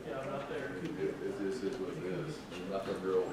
[SPEAKER 3] Yeah, I'm not there.
[SPEAKER 2] This is what it is. There's nothing real.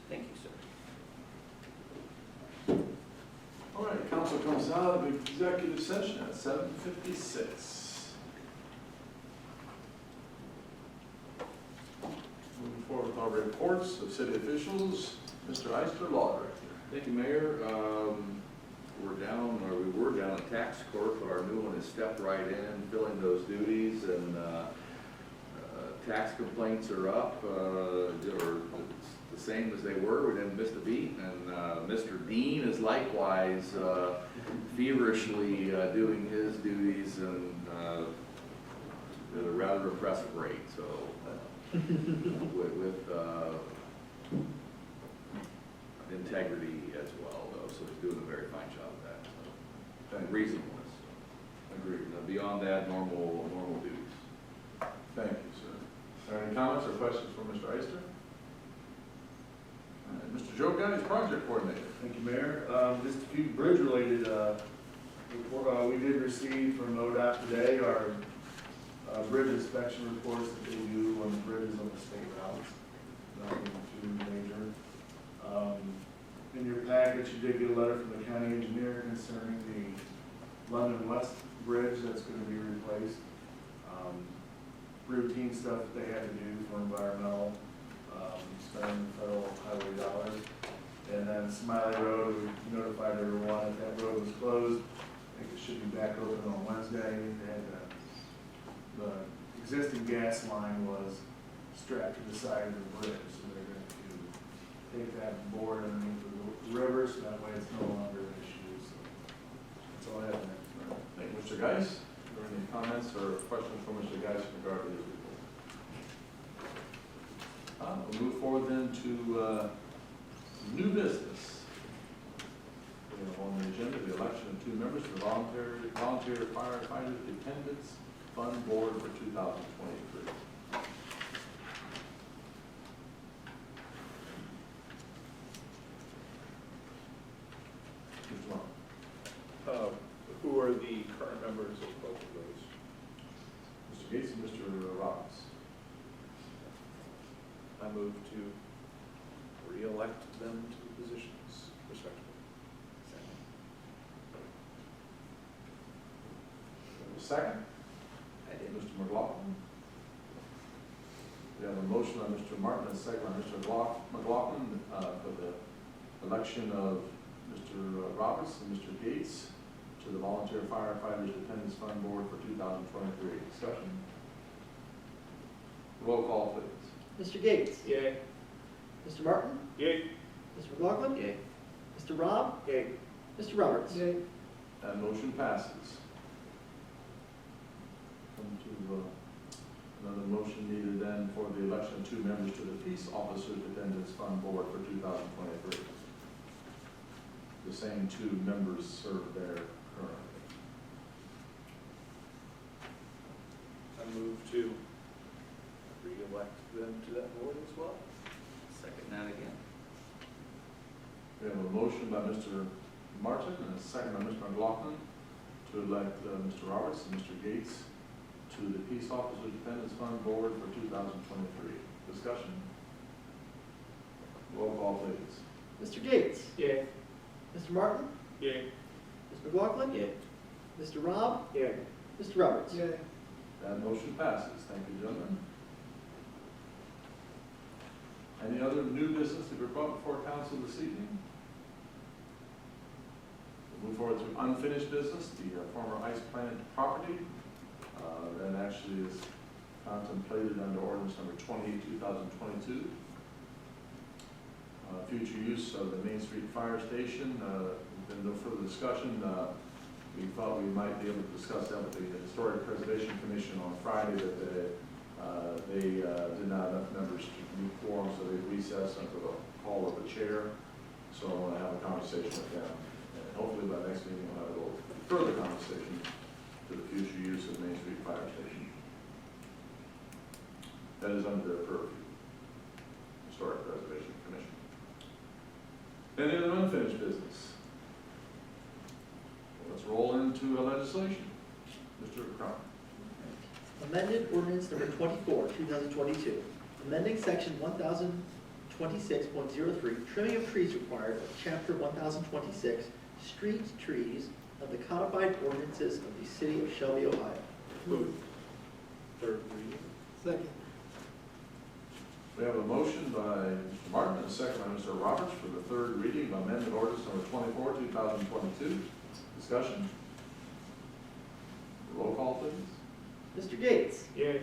[SPEAKER 3] Thank you, sir.
[SPEAKER 1] All right, council comes out of executive session at 7:56. Moving forward with our reports of city officials, Mr. Eister, Law Director.
[SPEAKER 2] Thank you, Mayor. We were down at tax court, but our new one has stepped right in, filling those duties, and tax complaints are up, or the same as they were. We didn't miss a beat, and Mr. Dean is likewise feverishly doing his duties and at a rather impressive rate. So with integrity as well, though. So he's doing a very fine job of that. So, and reasonableness.
[SPEAKER 1] Agreed.
[SPEAKER 2] Beyond that, normal duties.
[SPEAKER 1] Thank you, sir. Are there any comments or questions for Mr. Eister? All right, Mr. Joe Gutty's project coordinator.
[SPEAKER 8] Thank you, Mayor. Just a few bridge-related, we did receive from ODOT today our bridge inspection reports that they do on the bridges on the state routes. Nothing too major. In your package, you did get a letter from the county engineer concerning the London West Bridge that's going to be replaced. Routine stuff that they had to do for environmental, spending federal highway dollars. And then Smiley Road, we notified everyone that that road was closed. I think it should be back open on Wednesday. They had the existing gas line was strapped to the side of the bridge, so they're going to take that board underneath the river, so that way it's no longer an issue. So that's all I have there.
[SPEAKER 1] Thank you, Mr. Geis. Are there any comments or questions for Mr. Geis in regard to his report? We'll move forward then to new business. We have on the agenda the election of 2 members to the Volunteer Firefighter Dependents Fund Board for 2023. Mr. Mark.
[SPEAKER 6] Who are the current members of both of those?
[SPEAKER 1] Mr. Gates and Mr. Roberts.
[SPEAKER 6] I move to re-elect them to the positions respectively.
[SPEAKER 1] Second,
[SPEAKER 2] I did.
[SPEAKER 1] Mr. McLaughlin. We have a motion by Mr. Martin and a second by Mr. McLaughlin for the election of Mr. Roberts and Mr. Gates to the Volunteer Firefighters Dependents Fund Board for 2023. Discussion? Roll call, please.
[SPEAKER 5] Mr. Gates?
[SPEAKER 3] Yay.
[SPEAKER 5] Mr. Martin?
[SPEAKER 6] Yay.
[SPEAKER 5] Mr. McLaughlin?
[SPEAKER 2] Yay.
[SPEAKER 5] Mr. Rob?
[SPEAKER 3] Yay.
[SPEAKER 5] Mr. Roberts?
[SPEAKER 1] That motion passes. Come to another motion needed then for the election of 2 members to the Peace Officers Dependents Fund Board for 2023. The same 2 members serve there currently.
[SPEAKER 6] I move to re-elect them to that board as well.
[SPEAKER 2] Second that again.
[SPEAKER 1] We have a motion by Mr. Martin and a second by Mr. McLaughlin to elect Mr. Roberts and Mr. Gates to the Peace Officer Dependents Fund Board for 2023. Discussion? Roll call, please.
[SPEAKER 5] Mr. Gates?
[SPEAKER 3] Yay.
[SPEAKER 5] Mr. Martin?
[SPEAKER 6] Yay.
[SPEAKER 5] Mr. McLaughlin?
[SPEAKER 2] Yay.
[SPEAKER 5] Mr. Rob?
[SPEAKER 3] Yay.
[SPEAKER 5] Mr. Roberts?
[SPEAKER 1] That motion passes. Thank you, gentlemen. Any other new business to be brought before council this evening? We'll move forward to unfinished business, the former ice plant property. That actually is contemplated under ordinance number 28, 2022. Future use of the Main Street Fire Station. Been no further discussion. We thought we might be able to discuss that with the Historic Preservation Commission on Friday, that they did not have enough members to meet quorum, so they recessed until the call of the chair. So I want to have a conversation with them. And hopefully by next meeting, we'll have a little further conversation to the future use of Main Street Fire Station. That is under their purview, Historic Preservation Commission. Any other unfinished business? Let's roll into legislation. Mr. Crum.
[SPEAKER 5] Amended ordinance number 24, 2022, amending section 1026.03, trimming of trees required of chapter 1026, street trees of the codified ordinances of the city of Shelby, Ohio.
[SPEAKER 6] Move. Third reading.
[SPEAKER 5] Second.
[SPEAKER 1] We have a motion by Mr. Martin and a second by Mr. Roberts for the third reading of amended ordinance number 24, 2022. Discussion? Roll call, please.
[SPEAKER 5] Mr. Gates?
[SPEAKER 3] Yay.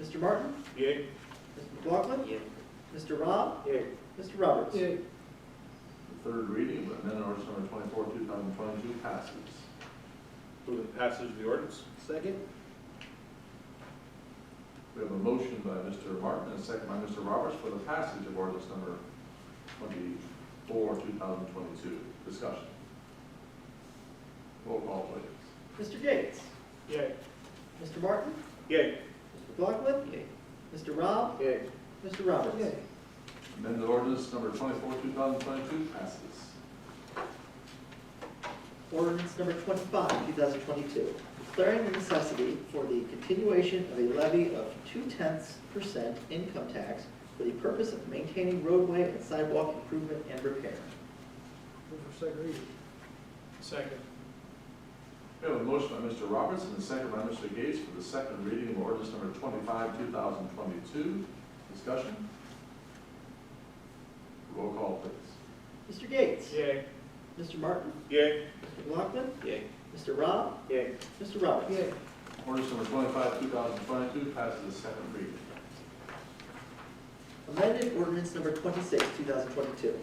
[SPEAKER 5] Mr. Martin?
[SPEAKER 6] Yay.
[SPEAKER 5] Mr. McLaughlin?
[SPEAKER 2] Yay.
[SPEAKER 5] Mr. Rob?
[SPEAKER 3] Yay.
[SPEAKER 5] Mr. Roberts?
[SPEAKER 1] The third reading of amended ordinance number 24, 2022 passes.
[SPEAKER 6] Move the passage of the ordinance.
[SPEAKER 5] Second.
[SPEAKER 1] We have a motion by Mr. Martin and a second by Mr. Roberts for the passage of ordinance number 24, 2022. Discussion? Roll call, please.
[SPEAKER 5] Mr. Gates?
[SPEAKER 3] Yay.
[SPEAKER 5] Mr. Martin?
[SPEAKER 6] Yay.
[SPEAKER 5] Mr. McLaughlin?
[SPEAKER 2] Yay.
[SPEAKER 5] Mr. Rob?
[SPEAKER 3] Yay.
[SPEAKER 5] Mr. Roberts?
[SPEAKER 1] Amended ordinance number 24, 2022 passes.
[SPEAKER 5] Ordinance number 25, 2022, declaring the necessity for the continuation of a levy of 0.2% income tax for the purpose of maintaining roadway and sidewalk improvement and repair.
[SPEAKER 3] Second.
[SPEAKER 1] We have a motion by Mr. Roberts and a second by Mr. Gates for the second reading of ordinance number 25, 2022. Discussion? Roll call, please.
[SPEAKER 5] Mr. Gates?
[SPEAKER 3] Yay.
[SPEAKER 5] Mr. Martin?
[SPEAKER 6] Yay.
[SPEAKER 5] Mr. McLaughlin?
[SPEAKER 2] Yay.
[SPEAKER 5] Mr. Rob?
[SPEAKER 3] Yay.
[SPEAKER 5] Mr. Roberts?
[SPEAKER 1] Ordinance number 25, 2022 passes the second reading.
[SPEAKER 5] Amended ordinance number 26, 2022,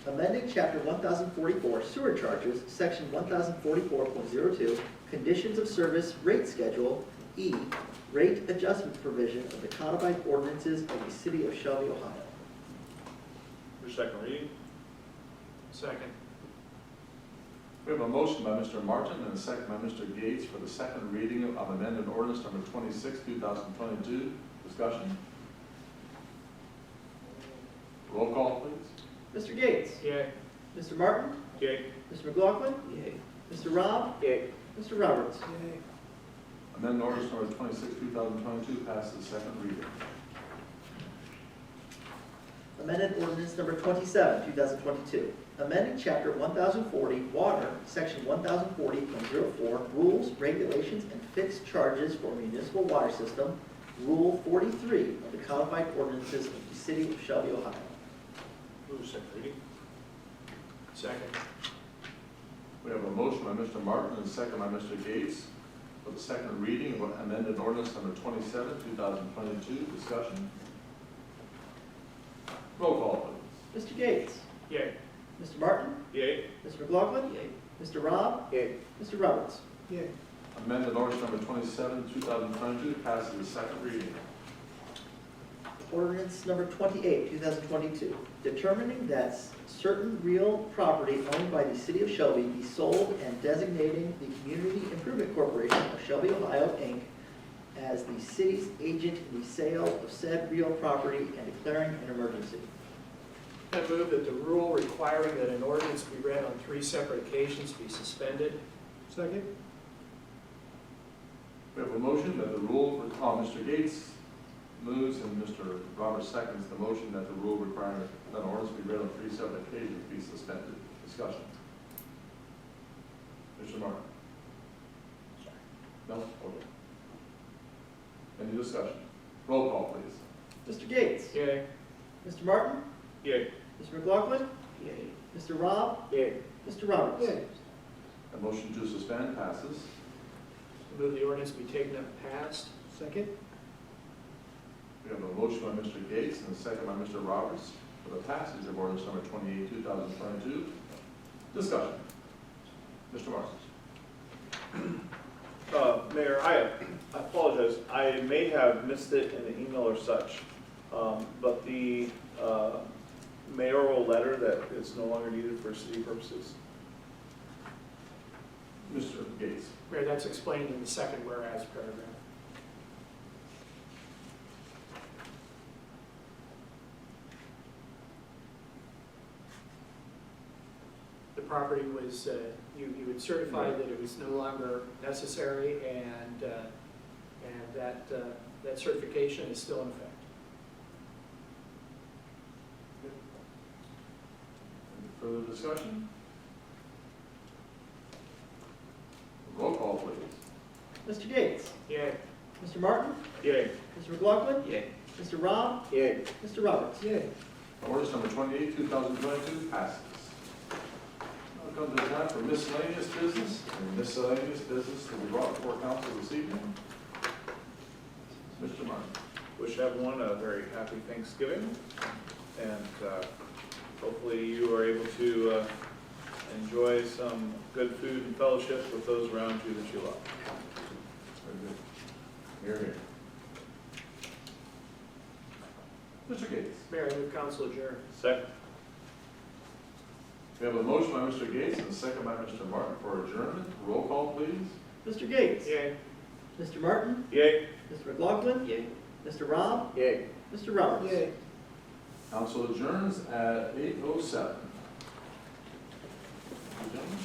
[SPEAKER 5] amending chapter 1044 sewer charges, section 1044.02, conditions of service rate schedule, E, rate adjustment provision of the codified ordinances of the city of Shelby, Ohio.
[SPEAKER 6] For second reading.
[SPEAKER 3] Second.
[SPEAKER 1] We have a motion by Mr. Martin and a second by Mr. Gates for the second reading of amended ordinance number 26, 2022. Discussion? Roll call, please.
[SPEAKER 5] Mr. Gates?
[SPEAKER 3] Yay.
[SPEAKER 5] Mr. Martin?
[SPEAKER 6] Yay.
[SPEAKER 5] Mr. McLaughlin?
[SPEAKER 2] Yay.
[SPEAKER 5] Mr. Rob?
[SPEAKER 3] Yay.
[SPEAKER 5] Mr. Roberts?
[SPEAKER 1] Amended ordinance number 26, 2022 passes the second reading.
[SPEAKER 5] Amended ordinance number 27, 2022. Amending chapter 1040, water, section 1040.04, rules, regulations, and fixed charges for municipal water system, rule 43 of the codified ordinances of the city of Shelby, Ohio.
[SPEAKER 6] Move second reading.
[SPEAKER 3] Second.
[SPEAKER 1] We have a motion by Mr. Martin and a second by Mr. Gates for the second reading of amended ordinance number 27, 2022. Discussion. Roll call, please.
[SPEAKER 5] Mr. Gates?
[SPEAKER 3] Yay.
[SPEAKER 5] Mr. Martin?
[SPEAKER 6] Yay.
[SPEAKER 5] Mr. McLaughlin?
[SPEAKER 3] Yay.
[SPEAKER 5] Mr. Rob?
[SPEAKER 3] Yay.
[SPEAKER 5] Mr. Roberts?
[SPEAKER 7] Yay.
[SPEAKER 1] Amended ordinance number 27, 2022 passes the second reading.
[SPEAKER 5] Ordinance number 28, 2022, determining that certain real property owned by the city of Shelby be sold and designating the Community Improvement Corporation of Shelby, Ohio, Inc. as the city's agent in the sale of said real property and declaring an emergency.
[SPEAKER 3] I move that the rule requiring that an ordinance be read on 3 separate occasions be suspended.
[SPEAKER 7] Second?
[SPEAKER 1] We have a motion that the rule, Mr. Gates moves and Mr. Roberts seconds the motion that the rule requiring that an ordinance be read on 3 separate occasions be suspended. Discussion. Mr. Martin? No? Okay. Any discussion? Roll call, please.
[SPEAKER 5] Mr. Gates?
[SPEAKER 3] Yay.
[SPEAKER 5] Mr. Martin?
[SPEAKER 6] Yay.
[SPEAKER 5] Mr. McLaughlin?
[SPEAKER 3] Yay.
[SPEAKER 5] Mr. Rob?
[SPEAKER 3] Yay.
[SPEAKER 5] Mr. Roberts?
[SPEAKER 7] Yay.
[SPEAKER 1] The motion to suspend passes.
[SPEAKER 3] Move the ordinance be taken up and passed.
[SPEAKER 7] Second?
[SPEAKER 1] We have a motion by Mr. Gates and a second by Mr. Roberts for the passage of ordinance number 28, 2022. Discussion. Mr. Martin?
[SPEAKER 6] Mayor, I apologize. I may have missed it in the email or such, but the mayoral letter that is no longer needed for city purposes.
[SPEAKER 1] Mr. Gates?
[SPEAKER 3] Mayor, that's explained in the second whereas paragraph. The property was, you had certified that it was no longer necessary, and that certification is still in effect.
[SPEAKER 1] Any further discussion? Roll call, please.
[SPEAKER 5] Mr. Gates?
[SPEAKER 3] Yay.
[SPEAKER 5] Mr. Martin?
[SPEAKER 6] Yay.
[SPEAKER 5] Mr. McLaughlin?
[SPEAKER 3] Yay.
[SPEAKER 5] Mr. Rob?
[SPEAKER 3] Yay.
[SPEAKER 5] Mr. Roberts?
[SPEAKER 7] Yay.
[SPEAKER 1] Ordinance number 28, 2022 passes. Now come to the time for miscellaneous business, and miscellaneous business to be brought before council this evening. Mr. Martin?
[SPEAKER 6] Wish everyone a very happy Thanksgiving, and hopefully you are able to enjoy some good food and fellowship with those around you that you love.
[SPEAKER 1] Very good. Here, here. Mr. Gates?
[SPEAKER 3] Mayor, I move council adjourn.
[SPEAKER 6] Second.
[SPEAKER 1] We have a motion by Mr. Gates and a second by Mr. Martin for adjournment. Roll call, please.
[SPEAKER 5] Mr. Gates?
[SPEAKER 3] Yay.
[SPEAKER 5] Mr. Martin?
[SPEAKER 6] Yay.
[SPEAKER 5] Mr. McLaughlin?
[SPEAKER 3] Yay.
[SPEAKER 5] Mr. Rob?
[SPEAKER 3] Yay.
[SPEAKER 5] Mr. Roberts?
[SPEAKER 7] Yay.
[SPEAKER 1] Council adjourns at 8:07. Gentlemen.